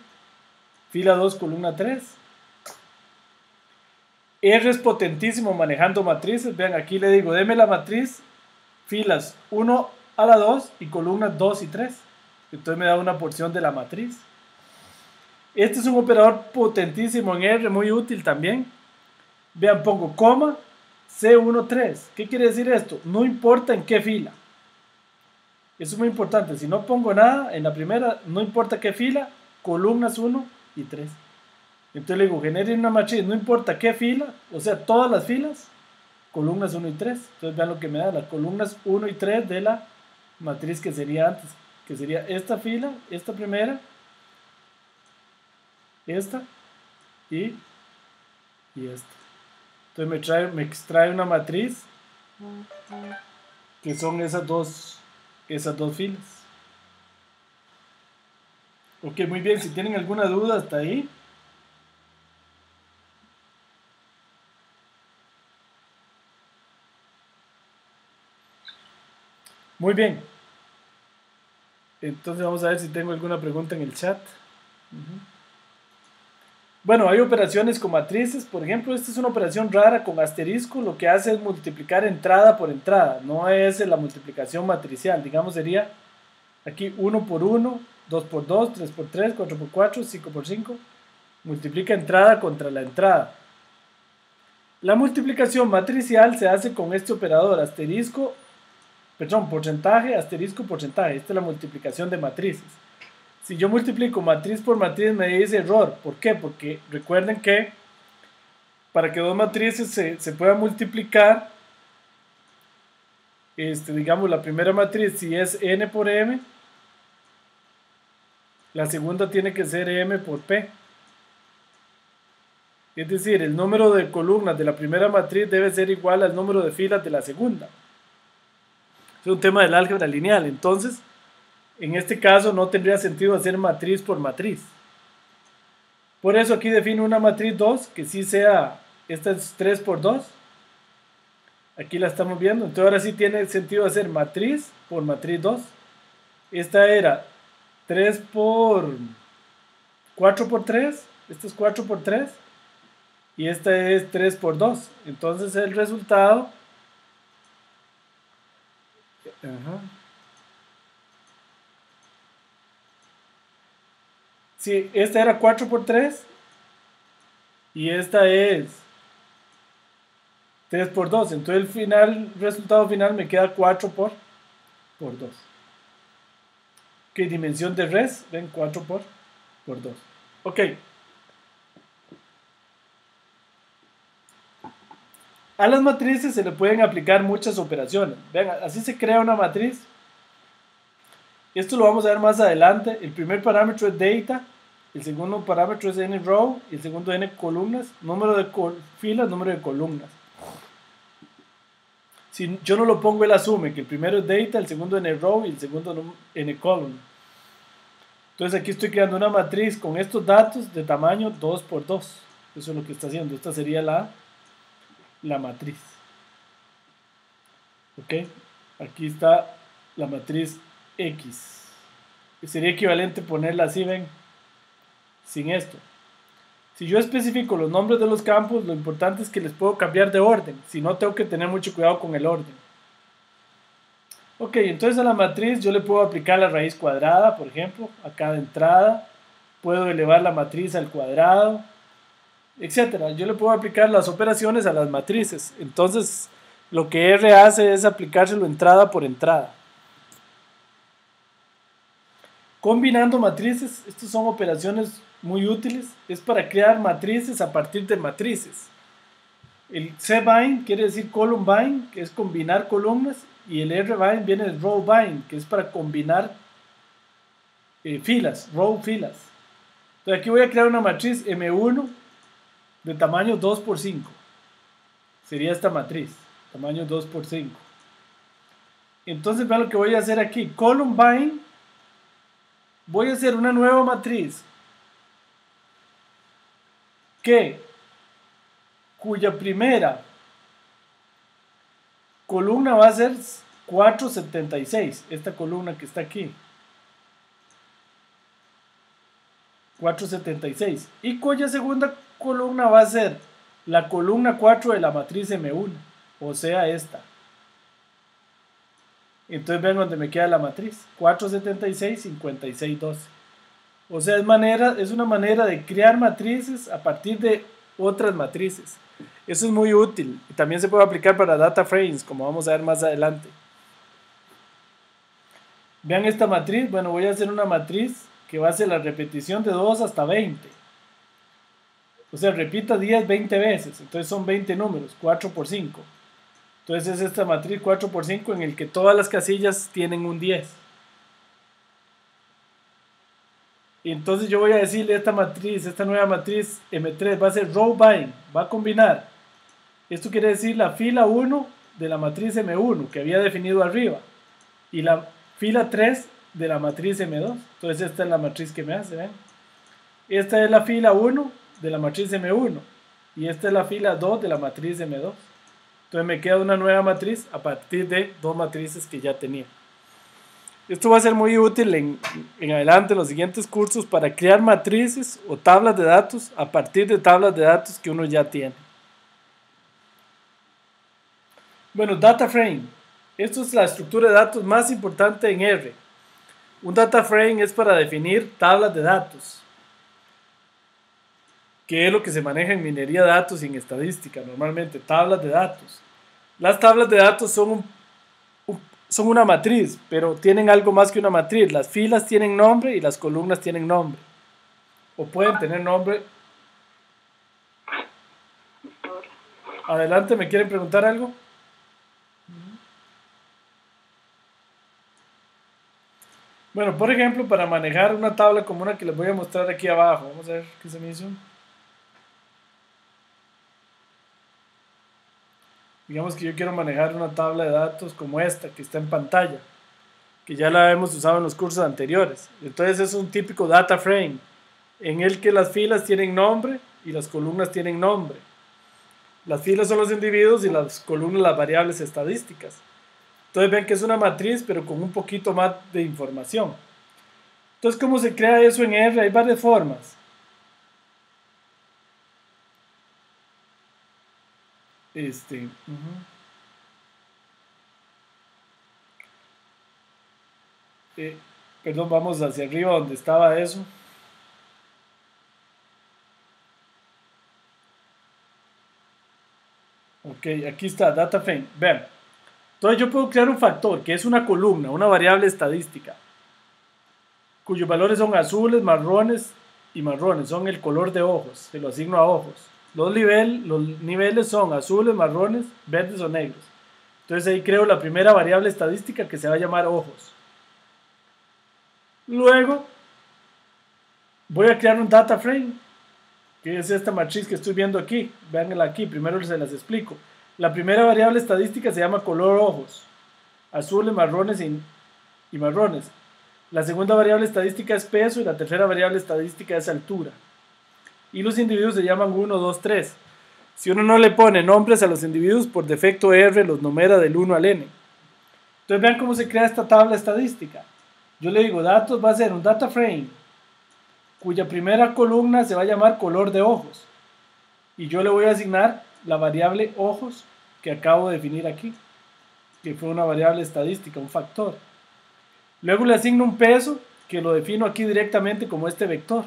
Fila 2, columna 3. R es potentísimo manejando matrices. Vean, aquí le digo, deme la matriz, filas 1 a la 2 y columnas 2 y 3. Entonces me da una porción de la matriz. Este es un operador potentísimo en R, muy útil también. Vean, pongo coma, C13. ¿Qué quiere decir esto? No importa en qué fila. Eso es muy importante. Si no pongo nada en la primera, no importa qué fila, columnas 1 y 3. Entonces le digo, genere una matriz, no importa qué fila, o sea, todas las filas, columnas 1 y 3. Entonces vean lo que me da, las columnas 1 y 3 de la matriz que sería antes, que sería esta fila, esta primera, esta y esta. Entonces me extrae una matriz que son esas dos filas. Ok, muy bien, si tienen alguna duda hasta ahí. Muy bien. Entonces vamos a ver si tengo alguna pregunta en el chat. Bueno, hay operaciones con matrices. Por ejemplo, esta es una operación rara con asterisco. Lo que hace es multiplicar entrada por entrada. No es la multiplicación matricial. Digamos, sería aquí 1 por 1, 2 por 2, 3 por 3, 4 por 4, 5 por 5. Multiplica entrada contra la entrada. La multiplicación matricial se hace con este operador porcentaje, asterisco, porcentaje. Esta es la multiplicación de matrices. Si yo multiplico matriz por matriz me dice error. ¿Por qué? Porque recuerden que para que dos matrices se puedan multiplicar, digamos la primera matriz, si es n por m, la segunda tiene que ser m por p. Es decir, el número de columnas de la primera matriz debe ser igual al número de filas de la segunda. Es un tema del álgebra lineal. Entonces, en este caso no tendría sentido hacer matriz por matriz. Por eso aquí defino una matriz 2 que sí sea, esta es 3 por 2. Aquí la estamos viendo. Entonces ahora sí tiene sentido hacer matriz por matriz 2. Esta era 3 por 4 por 3. Esta es 4 por 3. Y esta es 3 por 2. Entonces el resultado... Sí, esta era 4 por 3 y esta es 3 por 2. Entonces el resultado final me queda 4 por 2. ¿Qué dimensión de res? Ven, 4 por 2. Ok. A las matrices se le pueden aplicar muchas operaciones. Vean, así se crea una matriz. Esto lo vamos a ver más adelante. El primer parámetro es data, el segundo parámetro es n row y el segundo n columnas, número de filas, número de columnas. Si yo no lo pongo, él asume que el primero es data, el segundo n row y el segundo n column. Entonces aquí estoy creando una matriz con estos datos de tamaño 2 por 2. Eso es lo que está haciendo. Esta sería la matriz. ¿Ok? Aquí está la matriz X. Sería equivalente ponerla así, ven, sin esto. Si yo especifico los nombres de los campos, lo importante es que les puedo cambiar de orden. Si no, tengo que tener mucho cuidado con el orden. Ok, entonces a la matriz yo le puedo aplicar la raíz cuadrada, por ejemplo, a cada entrada. Puedo elevar la matriz al cuadrado, etcétera. Yo le puedo aplicar las operaciones a las matrices. Entonces, lo que R hace es aplicárselo entrada por entrada. Combinando matrices, estas son operaciones muy útiles. Es para crear matrices a partir de matrices. El cbind quiere decir column bind, que es combinar columnas. Y el rbind viene del row bind, que es para combinar filas, row filas. Entonces aquí voy a crear una matriz M1 de tamaño 2 por 5. Sería esta matriz, tamaño 2 por 5. Entonces vean lo que voy a hacer aquí. Column bind, voy a hacer una nueva matriz cuya primera columna va a ser 476, esta columna que está aquí. 476. Y cuya segunda columna va a ser la columna 4 de la matriz M1, o sea esta. Entonces vean donde me queda la matriz, 476, 56, 12. O sea, es una manera de crear matrices a partir de otras matrices. Eso es muy útil. Y también se puede aplicar para data frames, como vamos a ver más adelante. Vean esta matriz. Bueno, voy a hacer una matriz que va a ser la repetición de 2 hasta 20. O sea, repita 10, 20 veces. Entonces son 20 números, 4 por 5. Entonces es esta matriz 4 por 5 en el que todas las casillas tienen un 10. Y entonces yo voy a decirle esta matriz, esta nueva matriz M3 va a ser row bind, va a combinar. Esto quiere decir la fila 1 de la matriz M1 que había definido arriba y la fila 3 de la matriz M2. Entonces esta es la matriz que me hace, ¿ven? Esta es la fila 1 de la matriz M1 y esta es la fila 2 de la matriz M2. Entonces me queda una nueva matriz a partir de dos matrices que ya tenía. Esto va a ser muy útil en adelante en los siguientes cursos para crear matrices o tablas de datos a partir de tablas de datos que uno ya tiene. Bueno, data frame. Esto es la estructura de datos más importante en R. Un data frame es para definir tablas de datos, que es lo que se maneja en minería de datos y en estadística normalmente, tablas de datos. Las tablas de datos son una matriz, pero tienen algo más que una matriz. Las filas tienen nombre y las columnas tienen nombre. O pueden tener nombre. Adelante, ¿me quieren preguntar algo? Bueno, por ejemplo, para manejar una tabla como una que les voy a mostrar aquí abajo. Vamos a ver qué se me hizo. Digamos que yo quiero manejar una tabla de datos como esta, que está en pantalla, que ya la hemos usado en los cursos anteriores. Entonces es un típico data frame, en el que las filas tienen nombre y las columnas tienen nombre. Las filas son los individuos y las columnas las variables estadísticas. Entonces ven que es una matriz, pero con un poquito más de información. Entonces, ¿cómo se crea eso en R? Hay varias formas. Perdón, vamos hacia arriba donde estaba eso. Ok, aquí está, data frame. Vean. Entonces yo puedo crear un factor que es una columna, una variable estadística, cuyos valores son azules, marrones y marrones. Son el color de ojos, se lo asigno a ojos. Los niveles son azules, marrones, verdes o negros. Entonces ahí creo la primera variable estadística que se va a llamar ojos. Luego voy a crear un data frame, que es esta matriz que estoy viendo aquí. Véanla aquí, primero se las explico. La primera variable estadística se llama color ojos, azules, marrones y marrones. La segunda variable estadística es peso y la tercera variable estadística es altura. Y los individuos se llaman 1, 2, 3. Si uno no le pone nombres a los individuos, por defecto R los numera del 1 al n. Entonces vean cómo se crea esta tabla estadística. Yo le digo, datos va a ser un data frame cuya primera columna se va a llamar color de ojos. Y yo le voy a asignar la variable ojos que acabo de definir aquí, que fue una variable estadística, un factor. Luego le asigno un peso que lo defino aquí directamente como este vector.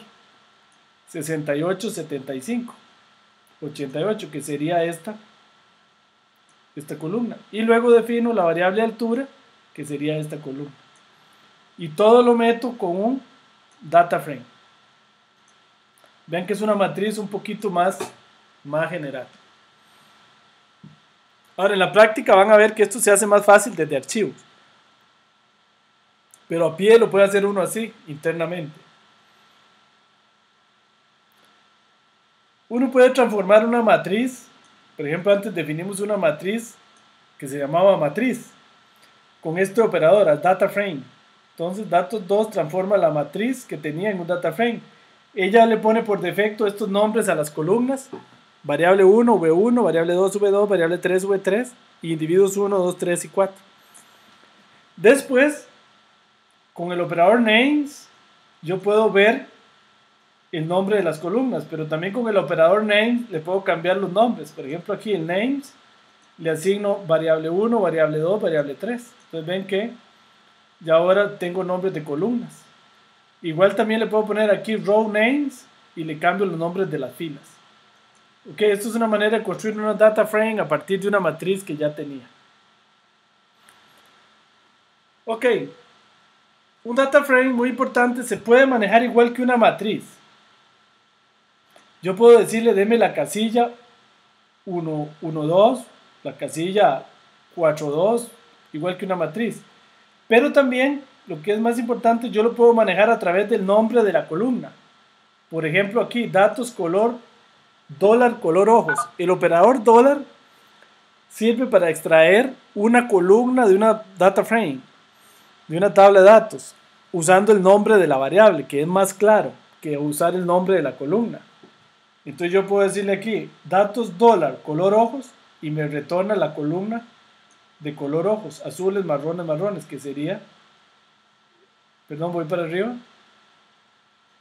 68, 75, 88, que sería esta columna. Y luego defino la variable altura, que sería esta columna. Y todo lo meto con un data frame. Vean que es una matriz un poquito más general. Ahora, en la práctica van a ver que esto se hace más fácil desde archivos. Pero a pie lo puede hacer uno así, internamente. Uno puede transformar una matriz. Por ejemplo, antes definimos una matriz que se llamaba matriz con este operador, al data frame. Entonces, datos 2 transforma la matriz que tenía en un data frame. Ella le pone por defecto estos nombres a las columnas: variable 1, V1, variable 2, V2, variable 3, V3, y individuos 1, 2, 3 y 4. Después, con el operador names, yo puedo ver el nombre de las columnas, pero también con el operador names le puedo cambiar los nombres. Por ejemplo, aquí en names le asigno variable 1, variable 2, variable 3. Entonces ven que ya ahora tengo nombres de columnas. Igual también le puedo poner aquí row names y le cambio los nombres de las filas. Ok, esto es una manera de construir una data frame a partir de una matriz que ya tenía. Ok, un data frame muy importante, se puede manejar igual que una matriz. Yo puedo decirle, deme la casilla 1, 1, 2, la casilla 4, 2, igual que una matriz. Pero también, lo que es más importante, yo lo puedo manejar a través del nombre de la columna. Por ejemplo, aquí, datos color, dólar, color ojos. El operador dólar sirve para extraer una columna de una data frame, de una tabla de datos, usando el nombre de la variable, que es más claro que usar el nombre de la columna. Entonces yo puedo decirle aquí, datos dólar, color ojos, y me retorna la columna de color ojos, azules, marrones, marrones, que sería, perdón, voy para arriba,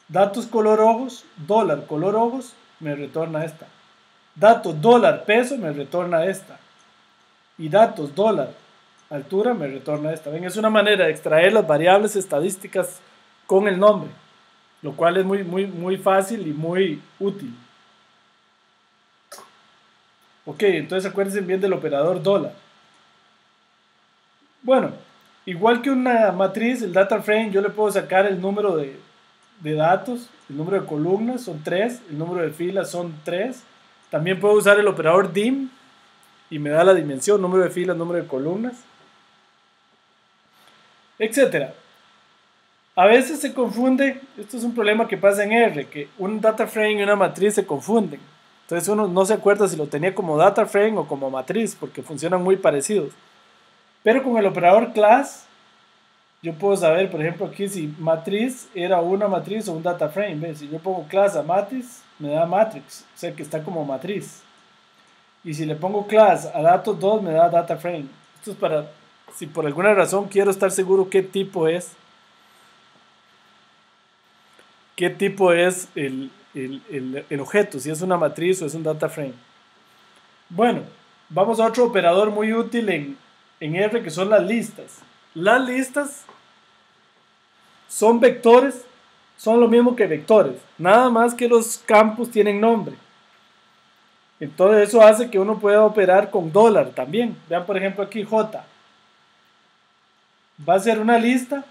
datos color ojos, dólar, color ojos, me retorna esta. Datos dólar, peso, me retorna esta. Y datos dólar, altura, me retorna esta. Ven, es una manera de extraer las variables estadísticas con el nombre, lo cual es muy fácil y muy útil. Ok, entonces acuérdense bien del operador dólar. Bueno, igual que una matriz, el data frame, yo le puedo sacar el número de datos, el número de columnas son 3, el número de filas son 3. También puedo usar el operador dim y me da la dimensión, número de filas, número de columnas, etcétera. A veces se confunde, esto es un problema que pasa en R, que un data frame y una matriz se confunden. Entonces uno no se acuerda si lo tenía como data frame o como matriz, porque funcionan muy parecidos. Pero con el operador class, yo puedo saber, por ejemplo, aquí si matriz era una matriz o un data frame. ¿Ves? Si yo pongo class a matriz, me da matrix, o sea que está como matriz. Y si le pongo class a datos 2, me da data frame. Esto es para, si por alguna razón quiero estar seguro qué tipo es el objeto, si es una matriz o es un data frame. Bueno, vamos a otro operador muy útil en R, que son las listas. Las listas son vectores, son lo mismo que vectores, nada más que los campos tienen nombre. Entonces eso hace que uno pueda operar con dólar también. Vean por ejemplo aquí J. Va a ser una lista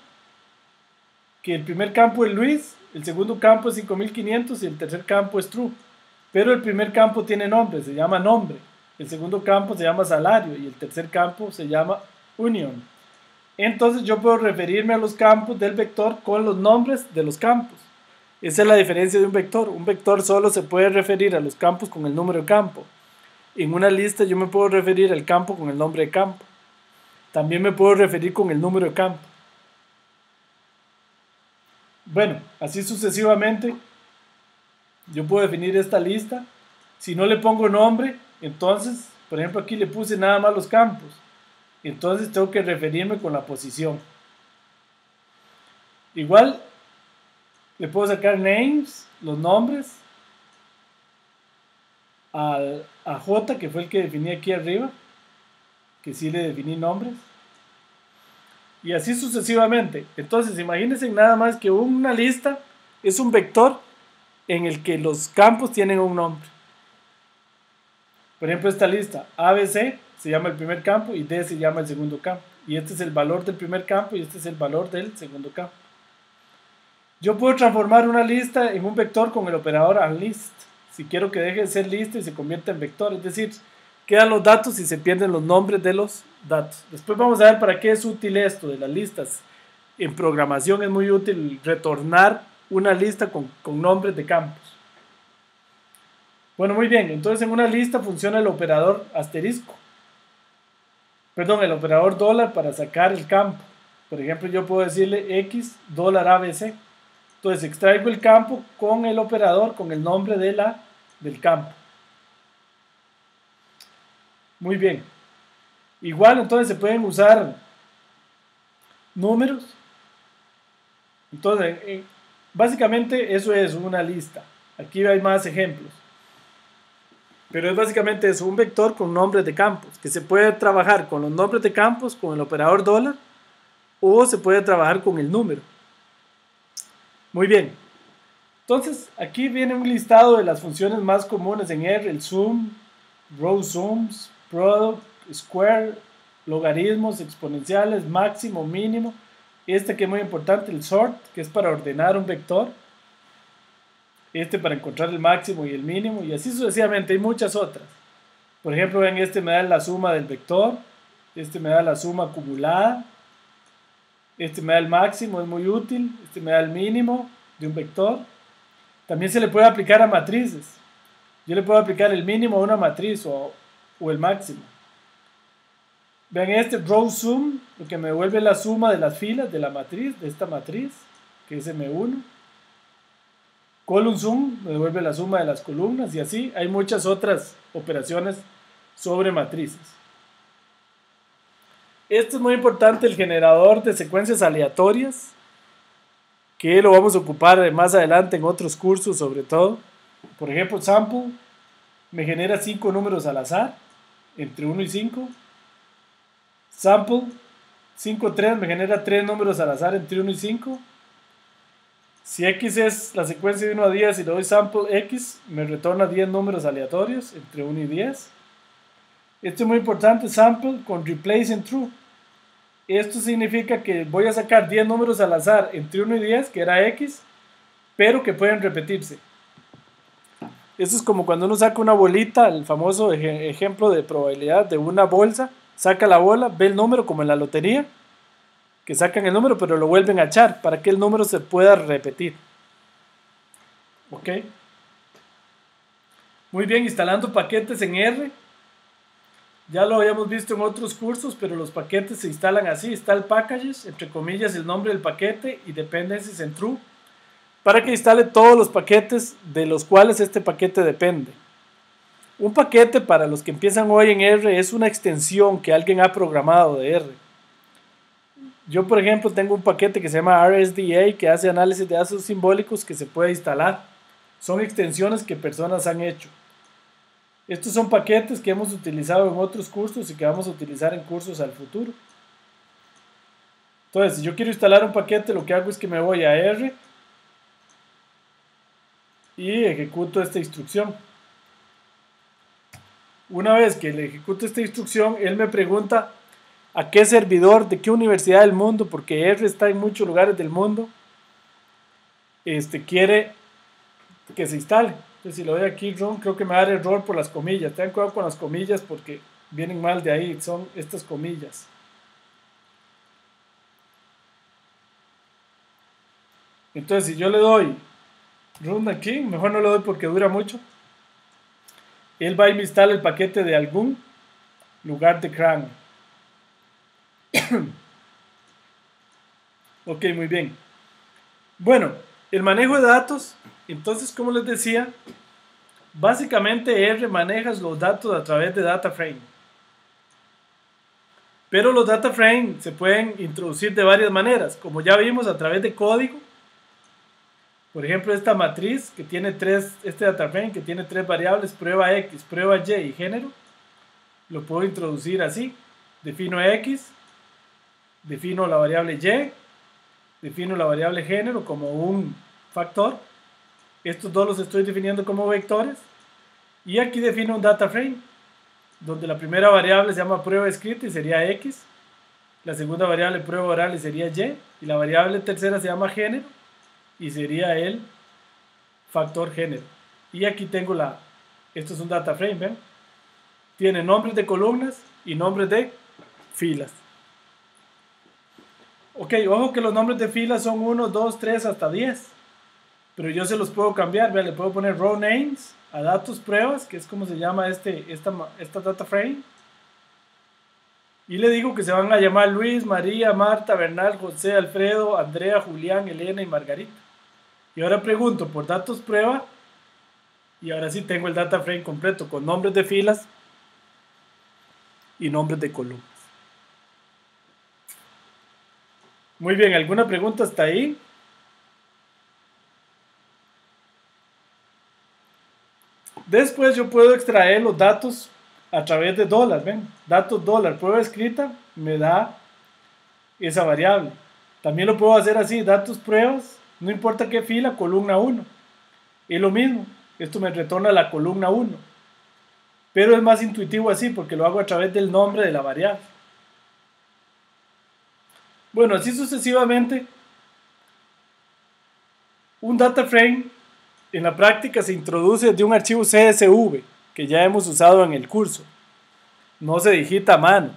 que el primer campo es Luis, el segundo campo es 5500 y el tercer campo es true. Pero el primer campo tiene nombre, se llama nombre. El segundo campo se llama salario y el tercer campo se llama union. Entonces yo puedo referirme a los campos del vector con los nombres de los campos. Esa es la diferencia de un vector. Un vector solo se puede referir a los campos con el número de campo. En una lista yo me puedo referir al campo con el nombre de campo. También me puedo referir con el número de campo. Bueno, así sucesivamente, yo puedo definir esta lista. Si no le pongo nombre, entonces, por ejemplo, aquí le puse nada más los campos. Entonces tengo que referirme con la posición. Igual, le puedo sacar names, los nombres, a J, que fue el que definí aquí arriba, que sí le definí nombres. Y así sucesivamente. Entonces, imagínense nada más que una lista es un vector en el que los campos tienen un nombre. Por ejemplo, esta lista ABC se llama el primer campo y D se llama el segundo campo. Y este es el valor del primer campo y este es el valor del segundo campo. Yo puedo transformar una lista en un vector con el operador unlist. Si quiero que deje de ser lista y se convierta en vector. Es decir, quedan los datos y se pierden los nombres de los datos. Después vamos a ver para qué es útil esto de las listas. En programación es muy útil retornar una lista con nombres de campos. Bueno, muy bien. Entonces en una lista funciona el operador asterisco. Perdón, el operador dólar para sacar el campo. Por ejemplo, yo puedo decirle X $ABC. Entonces extraigo el campo con el operador, con el nombre del campo. Muy bien. Igual entonces se pueden usar números. Entonces, básicamente eso es una lista. Aquí hay más ejemplos. Pero es básicamente eso, un vector con nombres de campos, que se puede trabajar con los nombres de campos, con el operador dólar, o se puede trabajar con el número. Muy bien. Entonces, aquí viene un listado de las funciones más comunes en R, el sum, row sums, product, square, logaritmos, exponenciales, máximo, mínimo. Este que es muy importante, el sort, que es para ordenar un vector. Este para encontrar el máximo y el mínimo, y así sucesivamente. Hay muchas otras. Por ejemplo, ven, este me da la suma del vector, este me da la suma acumulada, este me da el máximo, es muy útil, este me da el mínimo de un vector. También se le puede aplicar a matrices. Yo le puedo aplicar el mínimo a una matriz o el máximo. Vean este row sum, lo que me devuelve la suma de las filas de la matriz, de esta matriz, que es M1. Column sum me devuelve la suma de las columnas, y así hay muchas otras operaciones sobre matrices. Esto es muy importante, el generador de secuencias aleatorias, que lo vamos a ocupar más adelante en otros cursos sobre todo. Por ejemplo, sample me genera 5 números al azar, entre 1 y 5. Sample 5, 3 me genera 3 números al azar entre 1 y 5. Si X es la secuencia de 1 a 10 y le doy sample X, me retorna 10 números aleatorios entre 1 y 10. Esto es muy importante, sample con replace en true. Esto significa que voy a sacar 10 números al azar entre 1 y 10, que era X, pero que pueden repetirse. Esto es como cuando uno saca una bolita, el famoso ejemplo de probabilidad de una bolsa, saca la bola, ve el número como en la lotería, que sacan el número pero lo vuelven a echar para que el número se pueda repetir. ¿Ok? Muy bien, instalando paquetes en R. Ya lo habíamos visto en otros cursos, pero los paquetes se instalan así. Está el packages, entre comillas, el nombre del paquete y dependencies en true, para que instale todos los paquetes de los cuales este paquete depende. Un paquete, para los que empiezan hoy en R, es una extensión que alguien ha programado de R. Yo, por ejemplo, tengo un paquete que se llama RSDA, que hace análisis de datos simbólicos, que se puede instalar. Son extensiones que personas han hecho. Estos son paquetes que hemos utilizado en otros cursos y que vamos a utilizar en cursos al futuro. Entonces, si yo quiero instalar un paquete, lo que hago es que me voy a R y ejecuto esta instrucción. Una vez que le ejecuto esta instrucción, él me pregunta a qué servidor, de qué universidad del mundo, porque R está en muchos lugares del mundo, quiere que se instale. Entonces, si lo doy aquí run, creo que me va a dar error por las comillas. Tengan cuidado con las comillas porque vienen mal de ahí, son estas comillas. Entonces, si yo le doy run aquí, mejor no le doy porque dura mucho, él va y me instala el paquete de algún lugar de CRAN. Ok, muy bien. Bueno, el manejo de datos, entonces como les decía, básicamente R maneja los datos a través de data frame. Pero los data frame se pueden introducir de varias maneras, como ya vimos a través de código. Por ejemplo, esta matriz que tiene este data frame que tiene tres variables, prueba X, prueba Y y género, lo puedo introducir así. Defino X, defino la variable Y, defino la variable género como un factor. Estos dos los estoy definiendo como vectores. Y aquí defino un data frame, donde la primera variable se llama prueba escrita y sería X. La segunda variable prueba oral y sería Y. Y la variable tercera se llama género y sería el factor género. Y aquí tengo esto es un data frame, ¿ven? Tiene nombres de columnas y nombres de filas. Ok, ojo que los nombres de filas son 1, 2, 3 hasta 10. Pero yo se los puedo cambiar, ¿ve? Le puedo poner row names a datos pruebas, que es como se llama esta data frame. Y le digo que se van a llamar Luis, María, Marta, Bernal, José, Alfredo, Andrea, Julián, Elena y Margarita. Y ahora pregunto por datos prueba. Y ahora sí tengo el data frame completo con nombres de filas y nombres de columnas. Muy bien, ¿alguna pregunta hasta ahí? Después yo puedo extraer los datos a través de dólar, ¿ven? Datos dólar, prueba escrita, me da esa variable. También lo puedo hacer así, datos pruebas, no importa qué fila, columna 1. Es lo mismo, esto me retorna la columna 1. Pero es más intuitivo así porque lo hago a través del nombre de la variable. Bueno, así sucesivamente, un data frame en la práctica se introduce de un archivo CSV que ya hemos usado en el curso. No se digita a mano.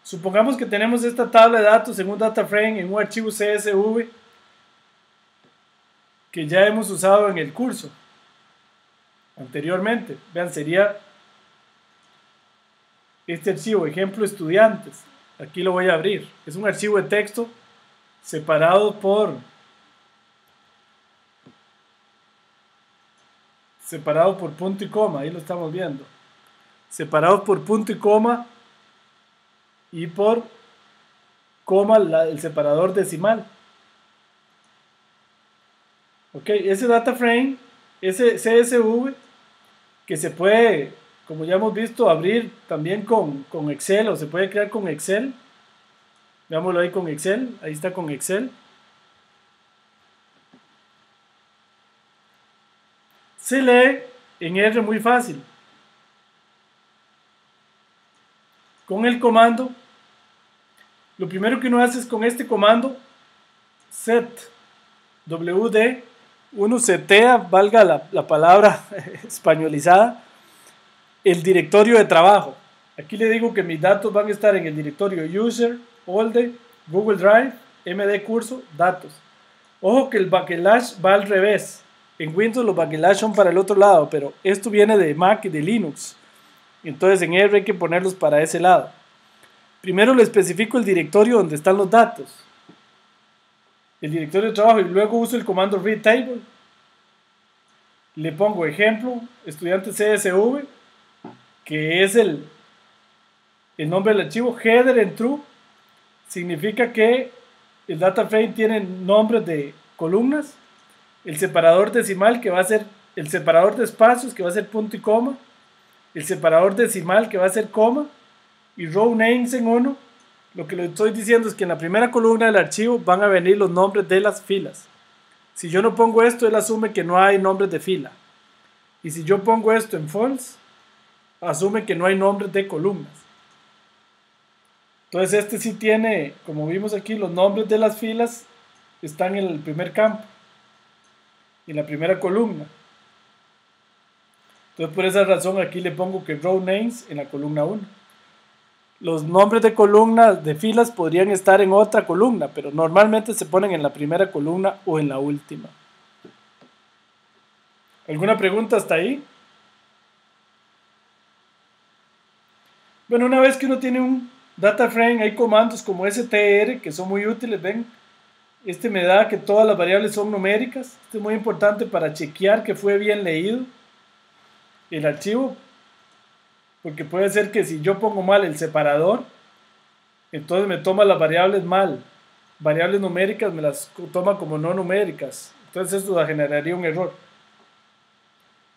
Supongamos que tenemos esta tabla de datos en un data frame en un archivo CSV que ya hemos usado en el curso anteriormente. Vean, sería este archivo, ejemplo estudiantes. Aquí lo voy a abrir. Es un archivo de texto separado por punto y coma. Ahí lo estamos viendo. Separado por punto y coma y por coma el separador decimal. Ok, ese data frame, ese CSV que se puede, como ya hemos visto, abrir también con Excel o se puede crear con Excel. Veámoslo ahí con Excel, ahí está con Excel. Se lee en R muy fácil. Con el comando, lo primero que uno hace es con este comando, set wd, uno setea, valga la palabra españolizada, el directorio de trabajo. Aquí le digo que mis datos van a estar en el directorio user, olde, Google Drive, md curso, datos. Ojo que el backslash va al revés. En Windows los backslash son para el otro lado, pero esto viene de Mac y de Linux. Entonces en R hay que ponerlos para ese lado. Primero le especifico el directorio donde están los datos. El directorio de trabajo y luego uso el comando read table. Le pongo ejemplo, estudiante CSV, que es el nombre del archivo. Header en true significa que el data frame tiene nombres de columnas. El separador decimal que va a ser el separador de espacios que va a ser punto y coma. El separador decimal que va a ser coma. Y row names en 1. Lo que le estoy diciendo es que en la primera columna del archivo van a venir los nombres de las filas. Si yo no pongo esto, él asume que no hay nombres de fila. Y si yo pongo esto en false, asume que no hay nombres de columnas. Entonces este sí tiene, como vimos aquí, los nombres de las filas están en el primer campo, en la primera columna. Entonces por esa razón aquí le pongo que row names en la columna 1. Los nombres de columnas de filas podrían estar en otra columna, pero normalmente se ponen en la primera columna o en la última. ¿Alguna pregunta hasta ahí? Bueno, una vez que uno tiene un data frame, hay comandos como str que son muy útiles, ven. Este me da que todas las variables son numéricas. Esto es muy importante para chequear que fue bien leído el archivo, porque puede ser que si yo pongo mal el separador, entonces me toma las variables mal. Variables numéricas me las toma como no numéricas. Entonces esto generaría un error.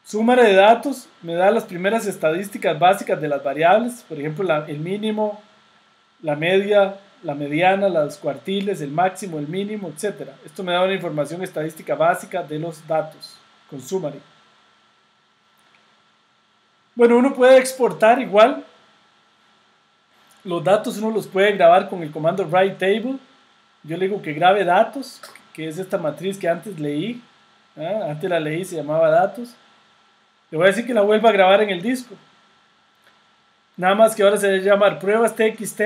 Summary de datos me da las primeras estadísticas básicas de las variables, por ejemplo el mínimo, la media, la mediana, los cuartiles, el máximo, el mínimo, etc. Esto me da una información estadística básica de los datos con summary. Bueno, uno puede exportar igual los datos, uno los puede grabar con el comando write table. Yo le digo que grabe datos, que es esta matriz que antes leí. Antes la leí, se llamaba datos. Le voy a decir que la vuelva a grabar en el disco. Nada más que ahora se debe llamar pruebas txt.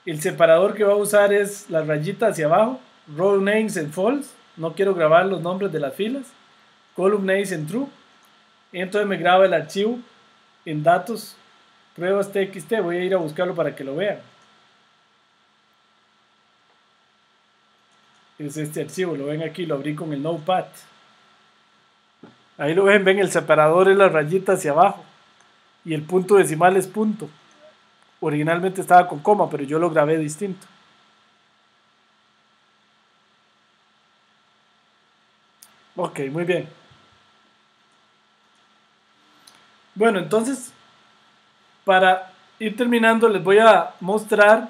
El separador que va a usar es la rayita hacia abajo. Row names en false. No quiero grabar los nombres de las filas. Column names en true. Entonces me graba el archivo en datos pruebas txt. Voy a ir a buscarlo para que lo vean. Es este archivo. Lo ven aquí. Lo abrí con el notepad. Ahí lo ven. Ven, el separador es la rayita hacia abajo. Y el punto decimal es punto. Originalmente estaba con coma, pero yo lo grabé distinto. Ok, muy bien. Bueno, entonces, para ir terminando, les voy a mostrar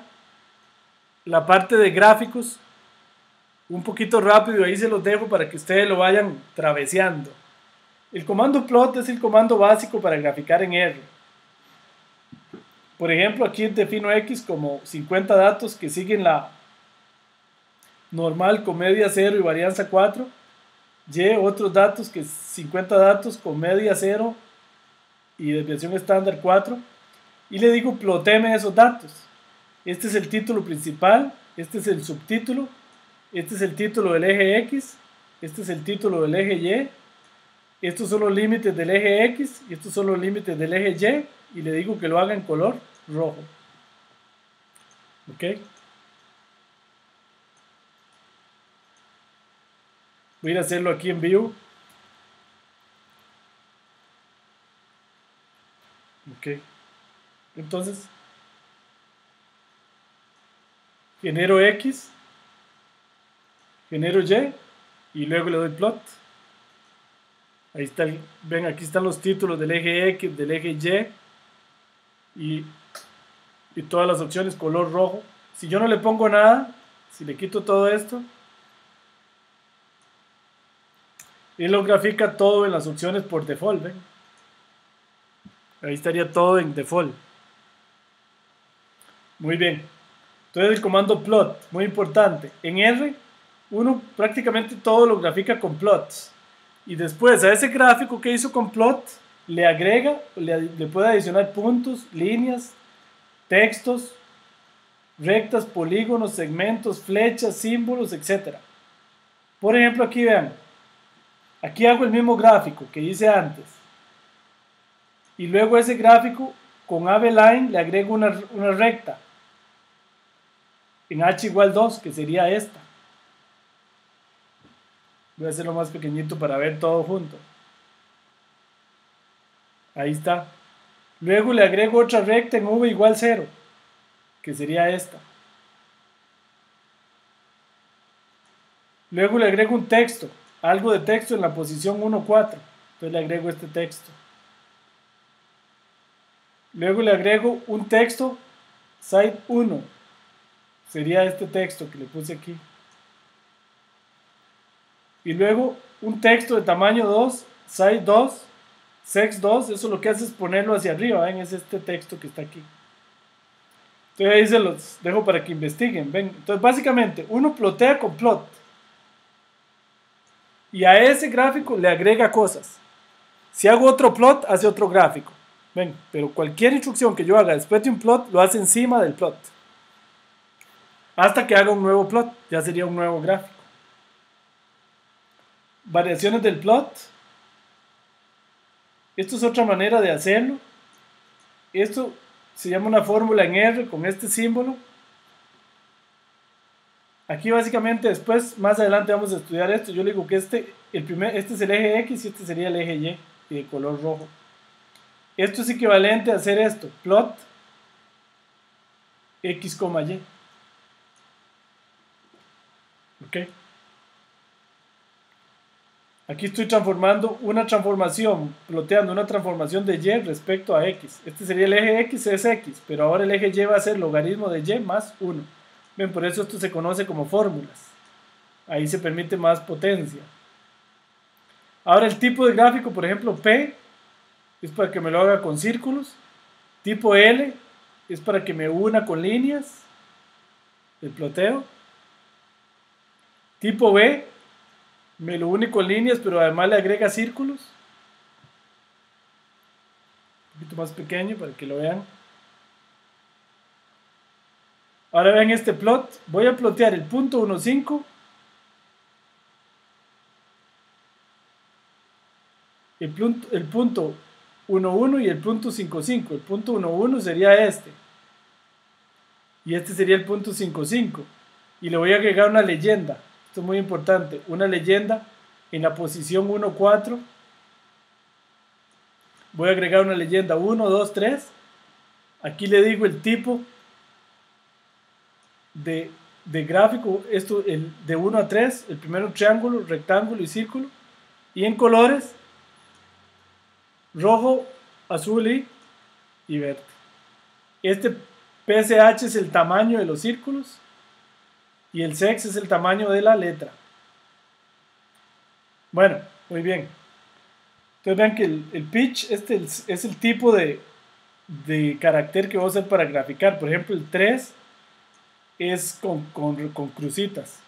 la parte de gráficos un poquito rápido. Ahí se los dejo para que ustedes lo vayan traveseando. El comando plot es el comando básico para graficar en R. Por ejemplo, aquí defino X como 50 datos que siguen la normal con media 0 y varianza 4. Y otros datos que 50 datos con media 0 y desviación estándar 4. Y le digo ploteme esos datos. Este es el título principal, este es el subtítulo, este es el título del eje X, este es el título del eje Y. Estos son los límites del eje X y estos son los límites del eje Y. Y le digo que lo haga en color rojo. Ok. Voy a ir a hacerlo aquí en vivo. Ok. Entonces, genero X, genero Y y luego le doy plot. Ahí está, ven, aquí están los títulos del eje X, del eje Y y todas las opciones color rojo. Si yo no le pongo nada, si le quito todo esto, él lo grafica todo en las opciones por default, ¿ven? Ahí estaría todo en default. Muy bien. Entonces el comando plot, muy importante. En R, uno prácticamente todo lo grafica con plots. Y después a ese gráfico que hizo con plot, le agrega, le puede adicionar puntos, líneas, textos, rectas, polígonos, segmentos, flechas, símbolos, etc. Por ejemplo, aquí vean. Aquí hago el mismo gráfico que hice antes. Y luego ese gráfico con ABLine le agrego una recta. En h igual 2, que sería esta. Voy a hacerlo más pequeñito para ver todo junto. Ahí está. Luego le agrego otra recta en v igual 0, que sería esta. Luego le agrego un texto, algo de texto en la posición 1, 4. Entonces le agrego este texto. Luego le agrego un texto, site 1. Sería este texto que le puse aquí. Y luego un texto de tamaño 2, site 2, sex 2. Eso lo que hace es ponerlo hacia arriba. ¿Ven? Es este texto que está aquí. Entonces ahí se los dejo para que investiguen. ¿Ven? Entonces básicamente uno plotea con plot. Y a ese gráfico le agrega cosas. Si hago otro plot, hace otro gráfico. ¿Ven? Pero cualquier instrucción que yo haga después de un plot, lo hace encima del plot. Hasta que haga un nuevo plot, ya sería un nuevo gráfico. Variaciones del plot. Esto es otra manera de hacerlo. Esto se llama una fórmula en R con este símbolo. Aquí básicamente después, más adelante vamos a estudiar esto. Yo le digo que este es el eje X y este sería el eje Y y de color rojo. Esto es equivalente a hacer esto, plot X, Y. Ok. Aquí estoy transformando una transformación, ploteando una transformación de Y respecto a X. Este sería el eje X, es X, pero ahora el eje Y va a ser logaritmo de Y más 1. Bien, por eso esto se conoce como fórmulas. Ahí se permite más potencia. Ahora el tipo de gráfico, por ejemplo, P, es para que me lo haga con círculos. Tipo L es para que me una con líneas, el ploteo. Tipo B me lo une con líneas, pero además le agrega círculos. Un poquito más pequeño para que lo vean. Ahora vean este plot. Voy a plotear el punto 1,5. El punto 1,1 y el punto 5,5. El punto 1,1 sería este. Y este sería el punto 5,5. Y le voy a agregar una leyenda. Esto es muy importante. Una leyenda en la posición 1,4. Voy a agregar una leyenda 1, 2, 3. Aquí le digo el tipo de gráfico. Esto de 1 a 3. El primero triángulo, rectángulo y círculo. Y en colores, rojo, azul y verde. Este PSH es el tamaño de los círculos. Y el sex es el tamaño de la letra. Bueno, muy bien. Entonces vean que el pitch es el tipo de carácter que voy a usar para graficar. Por ejemplo, el 3 es con crucitas.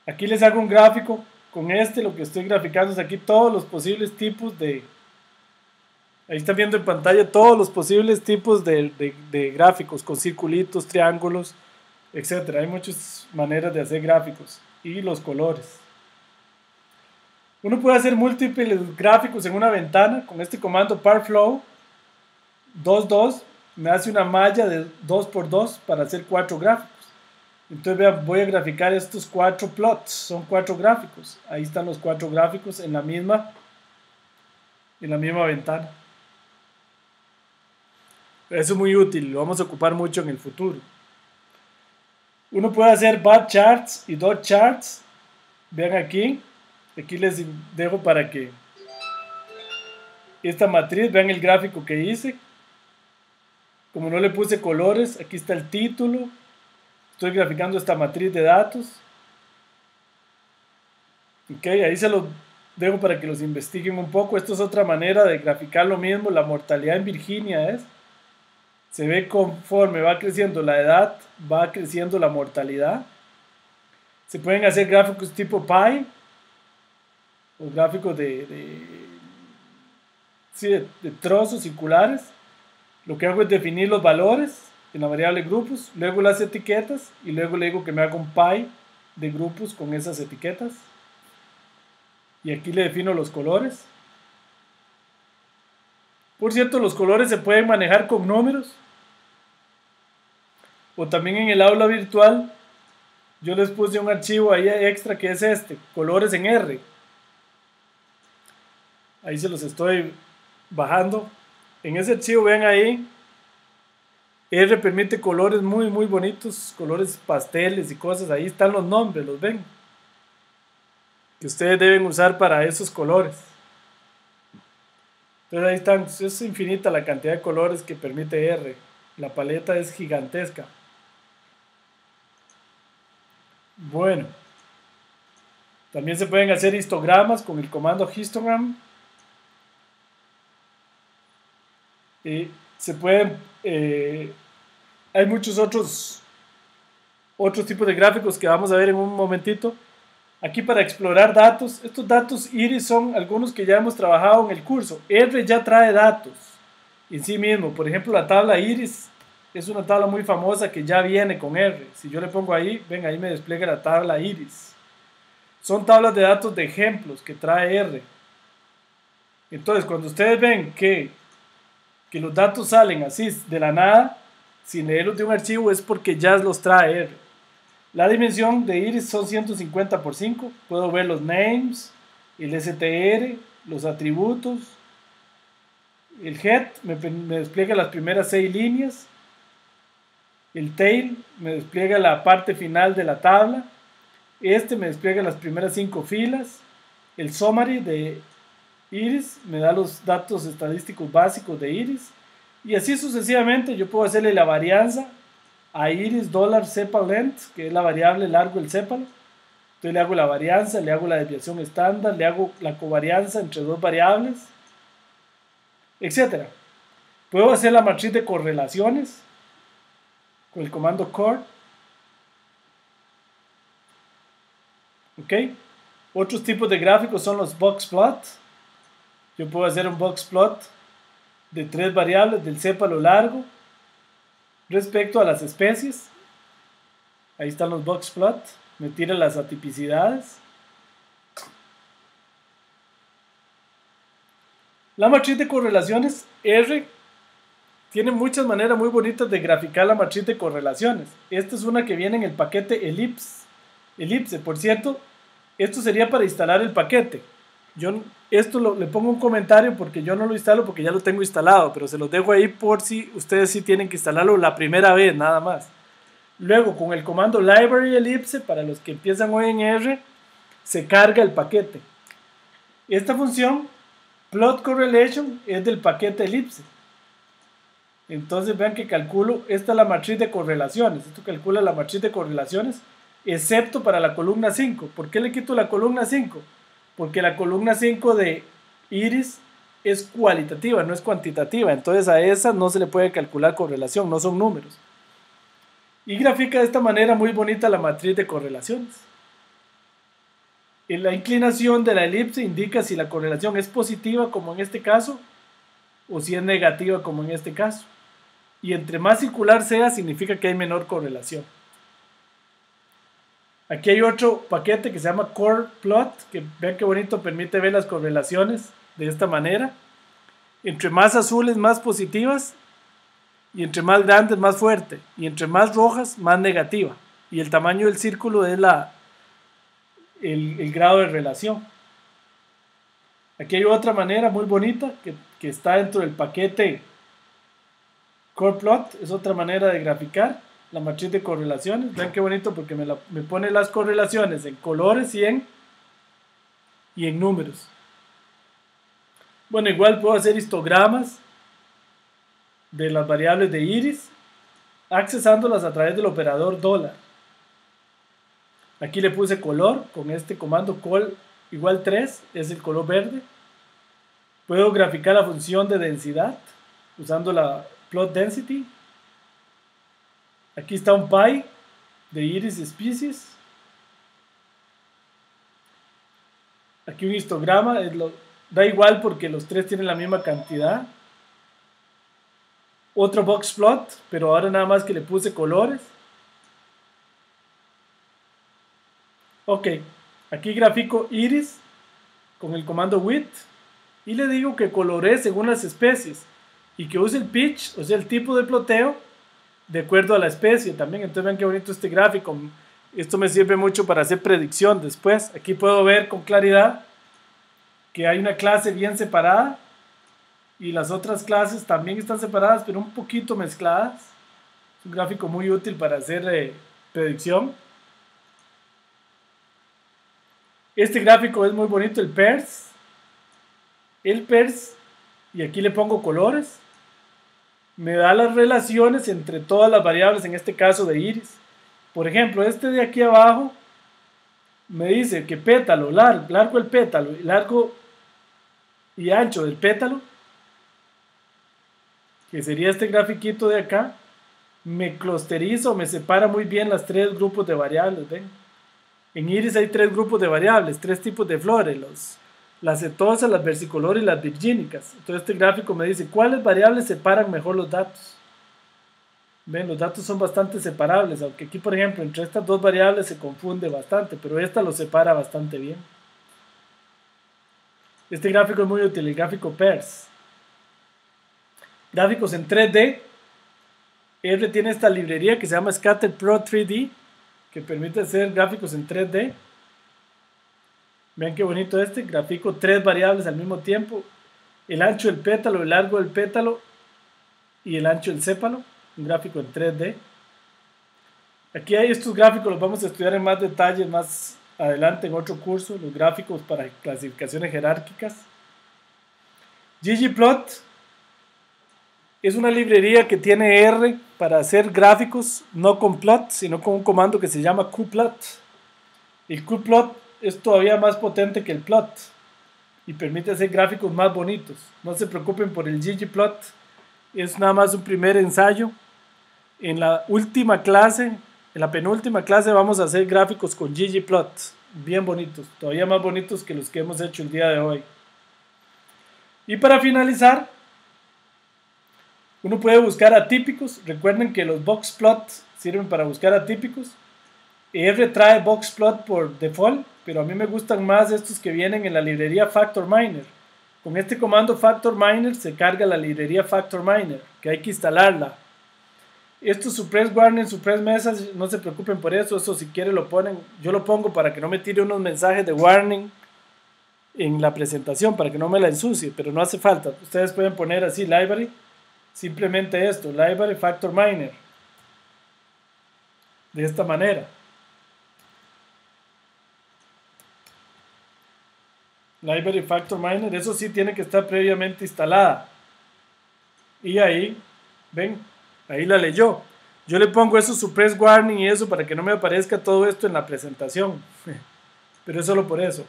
Aquí les hago un gráfico. Con lo que estoy graficando es aquí todos los posibles tipos de... Ahí están viendo en pantalla todos los posibles tipos de gráficos, con circulitos, triángulos, etcétera. Hay muchas maneras de hacer gráficos. Y los colores. Uno puede hacer múltiples gráficos en una ventana con este comando parflow 2,2. Me hace una malla de 2x2 para hacer 4 gráficos. Entonces vean, voy a graficar estos 4 plots. Son 4 gráficos. Ahí están los 4 gráficos en la misma ventana. Eso es muy útil. Lo vamos a ocupar mucho en el futuro. Uno puede hacer bar charts y dot charts. Vean aquí. Aquí les dejo para que esta matriz, vean el gráfico que hice. Como no le puse colores, aquí está el título. Estoy graficando esta matriz de datos. Ok, ahí se los dejo para que los investiguen un poco. Esto es otra manera de graficar lo mismo. La mortalidad en Virginia se ve conforme va creciendo la edad, va creciendo la mortalidad. Se pueden hacer gráficos tipo pie o gráficos de trozos circulares. Lo que hago es definir los valores en la variable grupos, luego las etiquetas y luego le digo que me haga un pie de grupos con esas etiquetas. Y aquí le defino los colores. Por cierto, los colores se pueden manejar con números. O también en el aula virtual, yo les puse un archivo ahí extra que es colores en R. Ahí se los estoy bajando. En ese archivo, vean ahí, R permite colores muy, muy bonitos, colores pasteles y cosas. Ahí están los nombres, los ven, que ustedes deben usar para esos colores. Entonces ahí están, es infinita la cantidad de colores que permite R. La paleta es gigantesca. Bueno, también se pueden hacer histogramas con el comando histogram. Se pueden, hay muchos otros tipos de gráficos que vamos a ver en un momentito. Aquí para explorar datos, estos datos iris son algunos que ya hemos trabajado en el curso. R ya trae datos en sí mismo. Por ejemplo, la tabla iris es una tabla muy famosa que ya viene con R. Si yo le pongo ahí, ven, ahí me despliega la tabla iris. Son tablas de datos de ejemplos que trae R. Entonces, cuando ustedes ven que los datos salen así de la nada, sin leerlos de un archivo, es porque ya los trae R. La dimensión de iris son 150 por 5. Puedo ver los names, el str, los atributos. El head me despliega las primeras 6 líneas. El tail me despliega la parte final de la tabla. Este me despliega las primeras 5 filas. El summary de iris me da los datos estadísticos básicos de iris. Y así sucesivamente yo puedo hacerle la varianza a iris $sepal length, que es la variable largo del sépalo. Entonces le hago la varianza, le hago la desviación estándar, le hago la covarianza entre dos variables, etc. Puedo hacer la matriz de correlaciones con el comando core. ¿Ok? Otros tipos de gráficos son los box plot. Yo puedo hacer un box plot de 3 variables del sépalo largo respecto a las especies. Ahí están los box plot. Me tira las atipicidades. La matriz de correlaciones R tiene muchas maneras muy bonitas de graficar la matriz de correlaciones. Esta es una que viene en el paquete Ellipse. Por cierto, esto sería para instalar el paquete. Yo le pongo un comentario porque yo no lo instalo porque ya lo tengo instalado, pero se los dejo ahí por si ustedes sí tienen que instalarlo la primera vez, nada más. Luego, con el comando library ellipse, para los que empiezan hoy en R, se carga el paquete. Esta función, plot correlation, es del paquete ellipse. Entonces vean que calculo, esta es la matriz de correlaciones. Esto calcula la matriz de correlaciones, excepto para la columna 5. ¿Por qué le quito la columna 5? Porque la columna 5 de iris es cualitativa, no es cuantitativa. Entonces a esa no se le puede calcular correlación, no son números. Y grafica de esta manera muy bonita la matriz de correlaciones. En la inclinación de la elipse indica si la correlación es positiva, como en este caso, o si es negativa, como en este caso. Y entre más circular sea, significa que hay menor correlación. Aquí hay otro paquete que se llama Core Plot, que vean qué bonito, permite ver las correlaciones de esta manera. Entre más azules, más positivas. Y entre más grandes, más fuerte. Y entre más rojas, más negativa. Y el tamaño del círculo es el grado de relación. Aquí hay otra manera muy bonita que está dentro del paquete Core Plot. Es otra manera de graficar la matriz de correlaciones. Vean qué bonito porque me pone las correlaciones en colores y en números. Bueno, igual puedo hacer histogramas de las variables de iris, accesándolas a través del operador $. Aquí le puse color con este comando col igual 3, es el color verde. Puedo graficar la función de densidad usando la plot density. Aquí está un pie de iris species. Aquí un histograma, da igual porque los tres tienen la misma cantidad. Otro box plot, pero ahora nada más que le puse colores. Ok, aquí grafico iris con el comando width y le digo que coloree según las especies y que use el pitch, o sea el tipo de ploteo, de acuerdo a la especie también. Entonces vean qué bonito este gráfico. Esto me sirve mucho para hacer predicción después. Aquí puedo ver con claridad que hay una clase bien separada y las otras clases también están separadas, pero un poquito mezcladas. Es un gráfico muy útil para hacer predicción. Este gráfico es muy bonito, el pairs. El pairs, y aquí le pongo colores, me da las relaciones entre todas las variables, en este caso de iris. Por ejemplo, este de aquí abajo me dice que pétalo, largo el pétalo, largo y ancho del pétalo, que sería este grafiquito de acá, me clusteriza o me separa muy bien las tres grupos de variables. ¿Ven? En iris hay tres grupos de variables, tres tipos de flores, las setosas, las versicolores y las virgínicas. Entonces este gráfico me dice cuáles variables separan mejor los datos. Ven, los datos son bastante separables, aunque aquí por ejemplo entre estas dos variables se confunde bastante, pero esta los separa bastante bien. Este gráfico es muy útil, el gráfico pairs. Gráficos en 3D. R tiene esta librería que se llama Scatterplot 3D, que permite hacer gráficos en 3D. Vean qué bonito este, grafico 3 variables al mismo tiempo, el ancho del pétalo, el largo del pétalo y el ancho del sépalo, un gráfico en 3D. Aquí hay estos gráficos, los vamos a estudiar en más detalle más adelante en otro curso, los gráficos para clasificaciones jerárquicas. ggplot es una librería que tiene R para hacer gráficos, no con plot, sino con un comando que se llama qplot. El qplot es todavía más potente que el plot y permite hacer gráficos más bonitos. No se preocupen por el ggplot, es nada más un primer ensayo. En la última clase, en la penúltima clase, vamos a hacer gráficos con ggplot, bien bonitos, todavía más bonitos que los que hemos hecho el día de hoy. Y para finalizar, uno puede buscar atípicos. Recuerden que los boxplot sirven para buscar atípicos. R trae boxplot por default, pero a mí me gustan más estos que vienen en la librería FactorMiner. Con este comando FactorMiner se carga la librería FactorMiner, que hay que instalarla. Esto suppress warning, suppress message, no se preocupen por eso si quieren lo ponen. Yo lo pongo para que no me tire unos mensajes de warning en la presentación, para que no me la ensucie, pero no hace falta. Ustedes pueden poner así library, simplemente esto, library FactorMiner, de esta manera. Library FactorMiner, eso sí tiene que estar previamente instalada. Y ahí, ven, ahí la leyó. Yo le pongo eso, suppress warning y eso, para que no me aparezca todo esto en la presentación. Pero es solo por eso.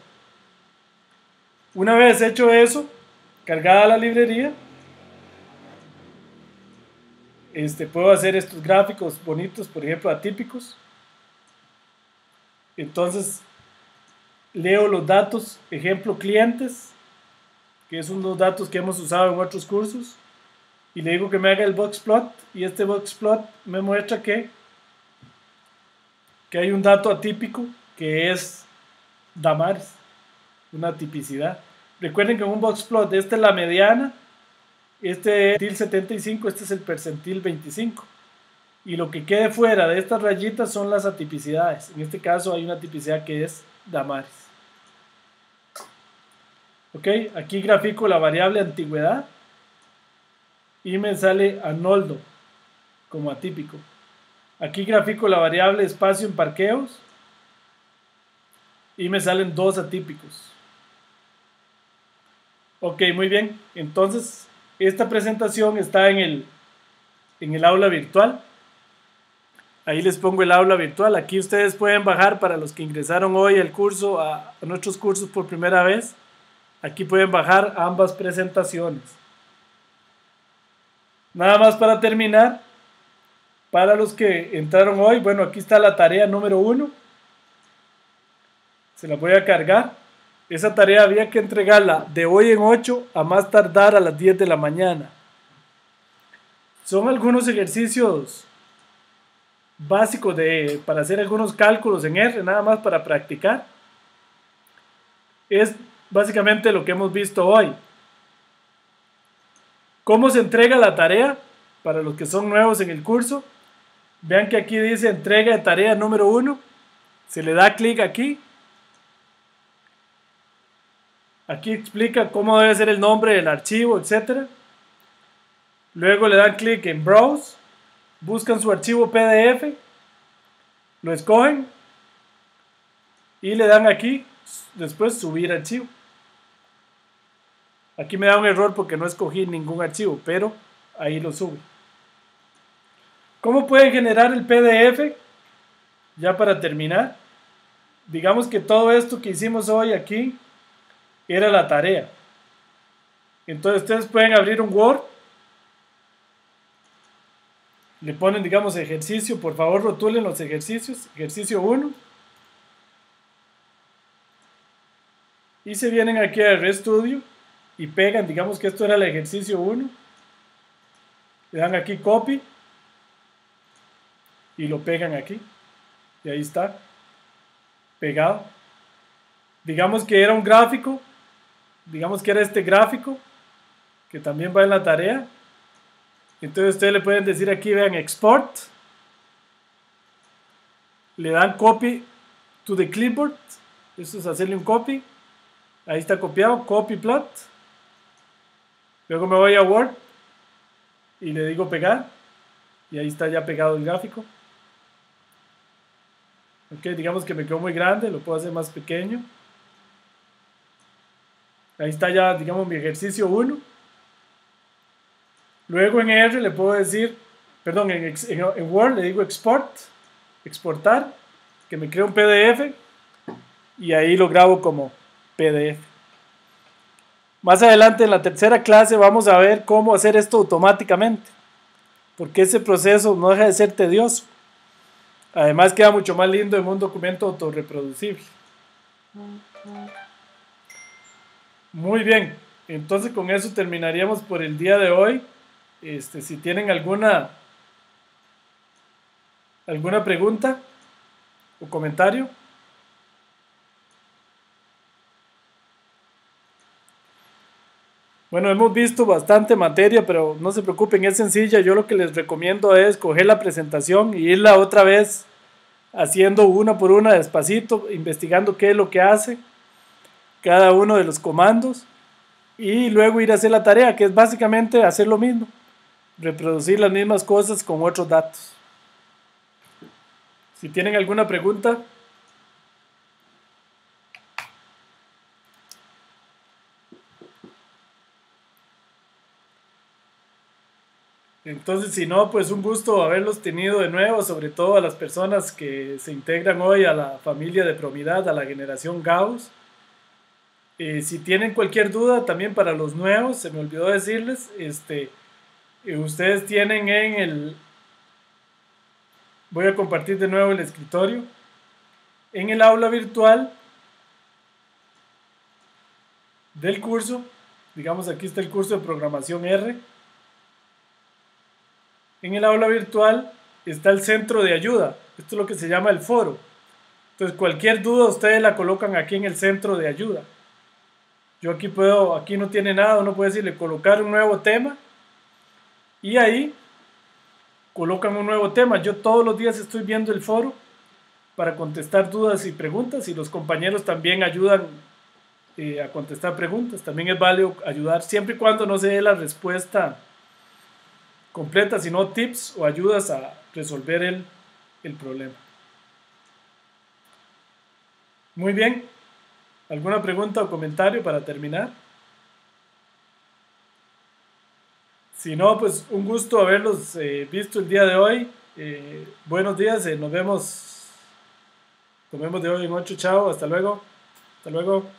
Una vez hecho eso, cargada la librería, puedo hacer estos gráficos bonitos, por ejemplo, atípicos. Entonces, leo los datos, ejemplo, clientes, que son los datos que hemos usado en otros cursos, y le digo que me haga el boxplot, y este boxplot me muestra que hay un dato atípico que es Damaris, una tipicidad. Recuerden que en un boxplot, esta es la mediana, este es el percentil 75, este es el percentil 25, y lo que quede fuera de estas rayitas son las atipicidades. En este caso hay una tipicidad que es Damaris. Ok, aquí grafico la variable antigüedad y me sale Arnoldo como atípico. Aquí grafico la variable espacio en parqueos y me salen 2 atípicos. Ok, muy bien. Entonces, esta presentación está en el aula virtual. Ahí les pongo el aula virtual. Aquí ustedes pueden bajar, para los que ingresaron hoy al curso, a nuestros cursos por primera vez. Aquí pueden bajar ambas presentaciones. Nada más para terminar, para los que entraron hoy, bueno, aquí está la tarea número 1. Se la voy a cargar. Esa tarea había que entregarla de hoy en 8 a más tardar a las 10 de la mañana. Son algunos ejercicios básicos para hacer algunos cálculos en R, nada más para practicar. Es básicamente lo que hemos visto hoy. ¿Cómo se entrega la tarea? Para los que son nuevos en el curso, vean que aquí dice entrega de tarea número 1. Se le da clic aquí. Aquí explica cómo debe ser el nombre del archivo, etc. Luego le dan clic en Browse, buscan su archivo PDF, lo escogen y le dan aquí, después subir archivo. Aquí me da un error porque no escogí ningún archivo, pero ahí lo sube. ¿Cómo pueden generar el PDF? Ya para terminar, digamos que todo esto que hicimos hoy aquí era la tarea. Entonces ustedes pueden abrir un Word, le ponen, digamos, ejercicio, por favor rotulen los ejercicios, ejercicio 1, y se vienen aquí a RStudio y pegan, digamos que esto era el ejercicio 1, le dan aquí copy y lo pegan aquí, y ahí está, pegado. Digamos que era un gráfico, digamos que era este gráfico, que también va en la tarea. Entonces ustedes le pueden decir aquí, vean, export, le dan copy to the clipboard. Eso es hacerle un copy. Ahí está copiado, copy plot. Luego me voy a Word y le digo pegar. Y ahí está ya pegado el gráfico. Ok, digamos que me quedó muy grande, lo puedo hacer más pequeño. Ahí está ya, digamos, mi ejercicio 1. Luego en R le puedo decir, perdón, en Word le digo export, exportar, que me crea un PDF y ahí lo grabo como PDF. Más adelante en la tercera clase vamos a ver cómo hacer esto automáticamente, porque ese proceso no deja de ser tedioso. Además queda mucho más lindo en un documento autorreproducible. Muy bien, entonces con eso terminaríamos por el día de hoy. Si tienen alguna pregunta o comentario. Bueno, hemos visto bastante materia, pero no se preocupen, es sencilla. Yo lo que les recomiendo es coger la presentación y irla otra vez haciendo una por una despacito, investigando qué es lo que hace cada uno de los comandos y luego ir a hacer la tarea, que es básicamente hacer lo mismo, reproducir las mismas cosas con otros datos. Si tienen alguna pregunta. Entonces, si no, pues un gusto haberlos tenido de nuevo, sobre todo a las personas que se integran hoy a la familia de Promidad, a la generación Gauss. Si tienen cualquier duda, también para los nuevos, se me olvidó decirles, ustedes tienen voy a compartir de nuevo el escritorio. En el aula virtual del curso, digamos aquí está el curso de programación R. En el aula virtual está el centro de ayuda. Esto es lo que se llama el foro. Entonces cualquier duda ustedes la colocan aquí en el centro de ayuda. Yo aquí no tiene nada, uno puede decirle colocar un nuevo tema y ahí colocan un nuevo tema. Yo todos los días estoy viendo el foro para contestar dudas y preguntas y los compañeros también ayudan a contestar preguntas. También es válido ayudar siempre y cuando no se dé la respuesta completa, sino tips o ayudas a resolver el problema. Muy bien. ¿Alguna pregunta o comentario para terminar? Si no, pues un gusto haberlos visto el día de hoy. Buenos días, nos vemos de hoy en 8. Chao, hasta luego. Hasta luego.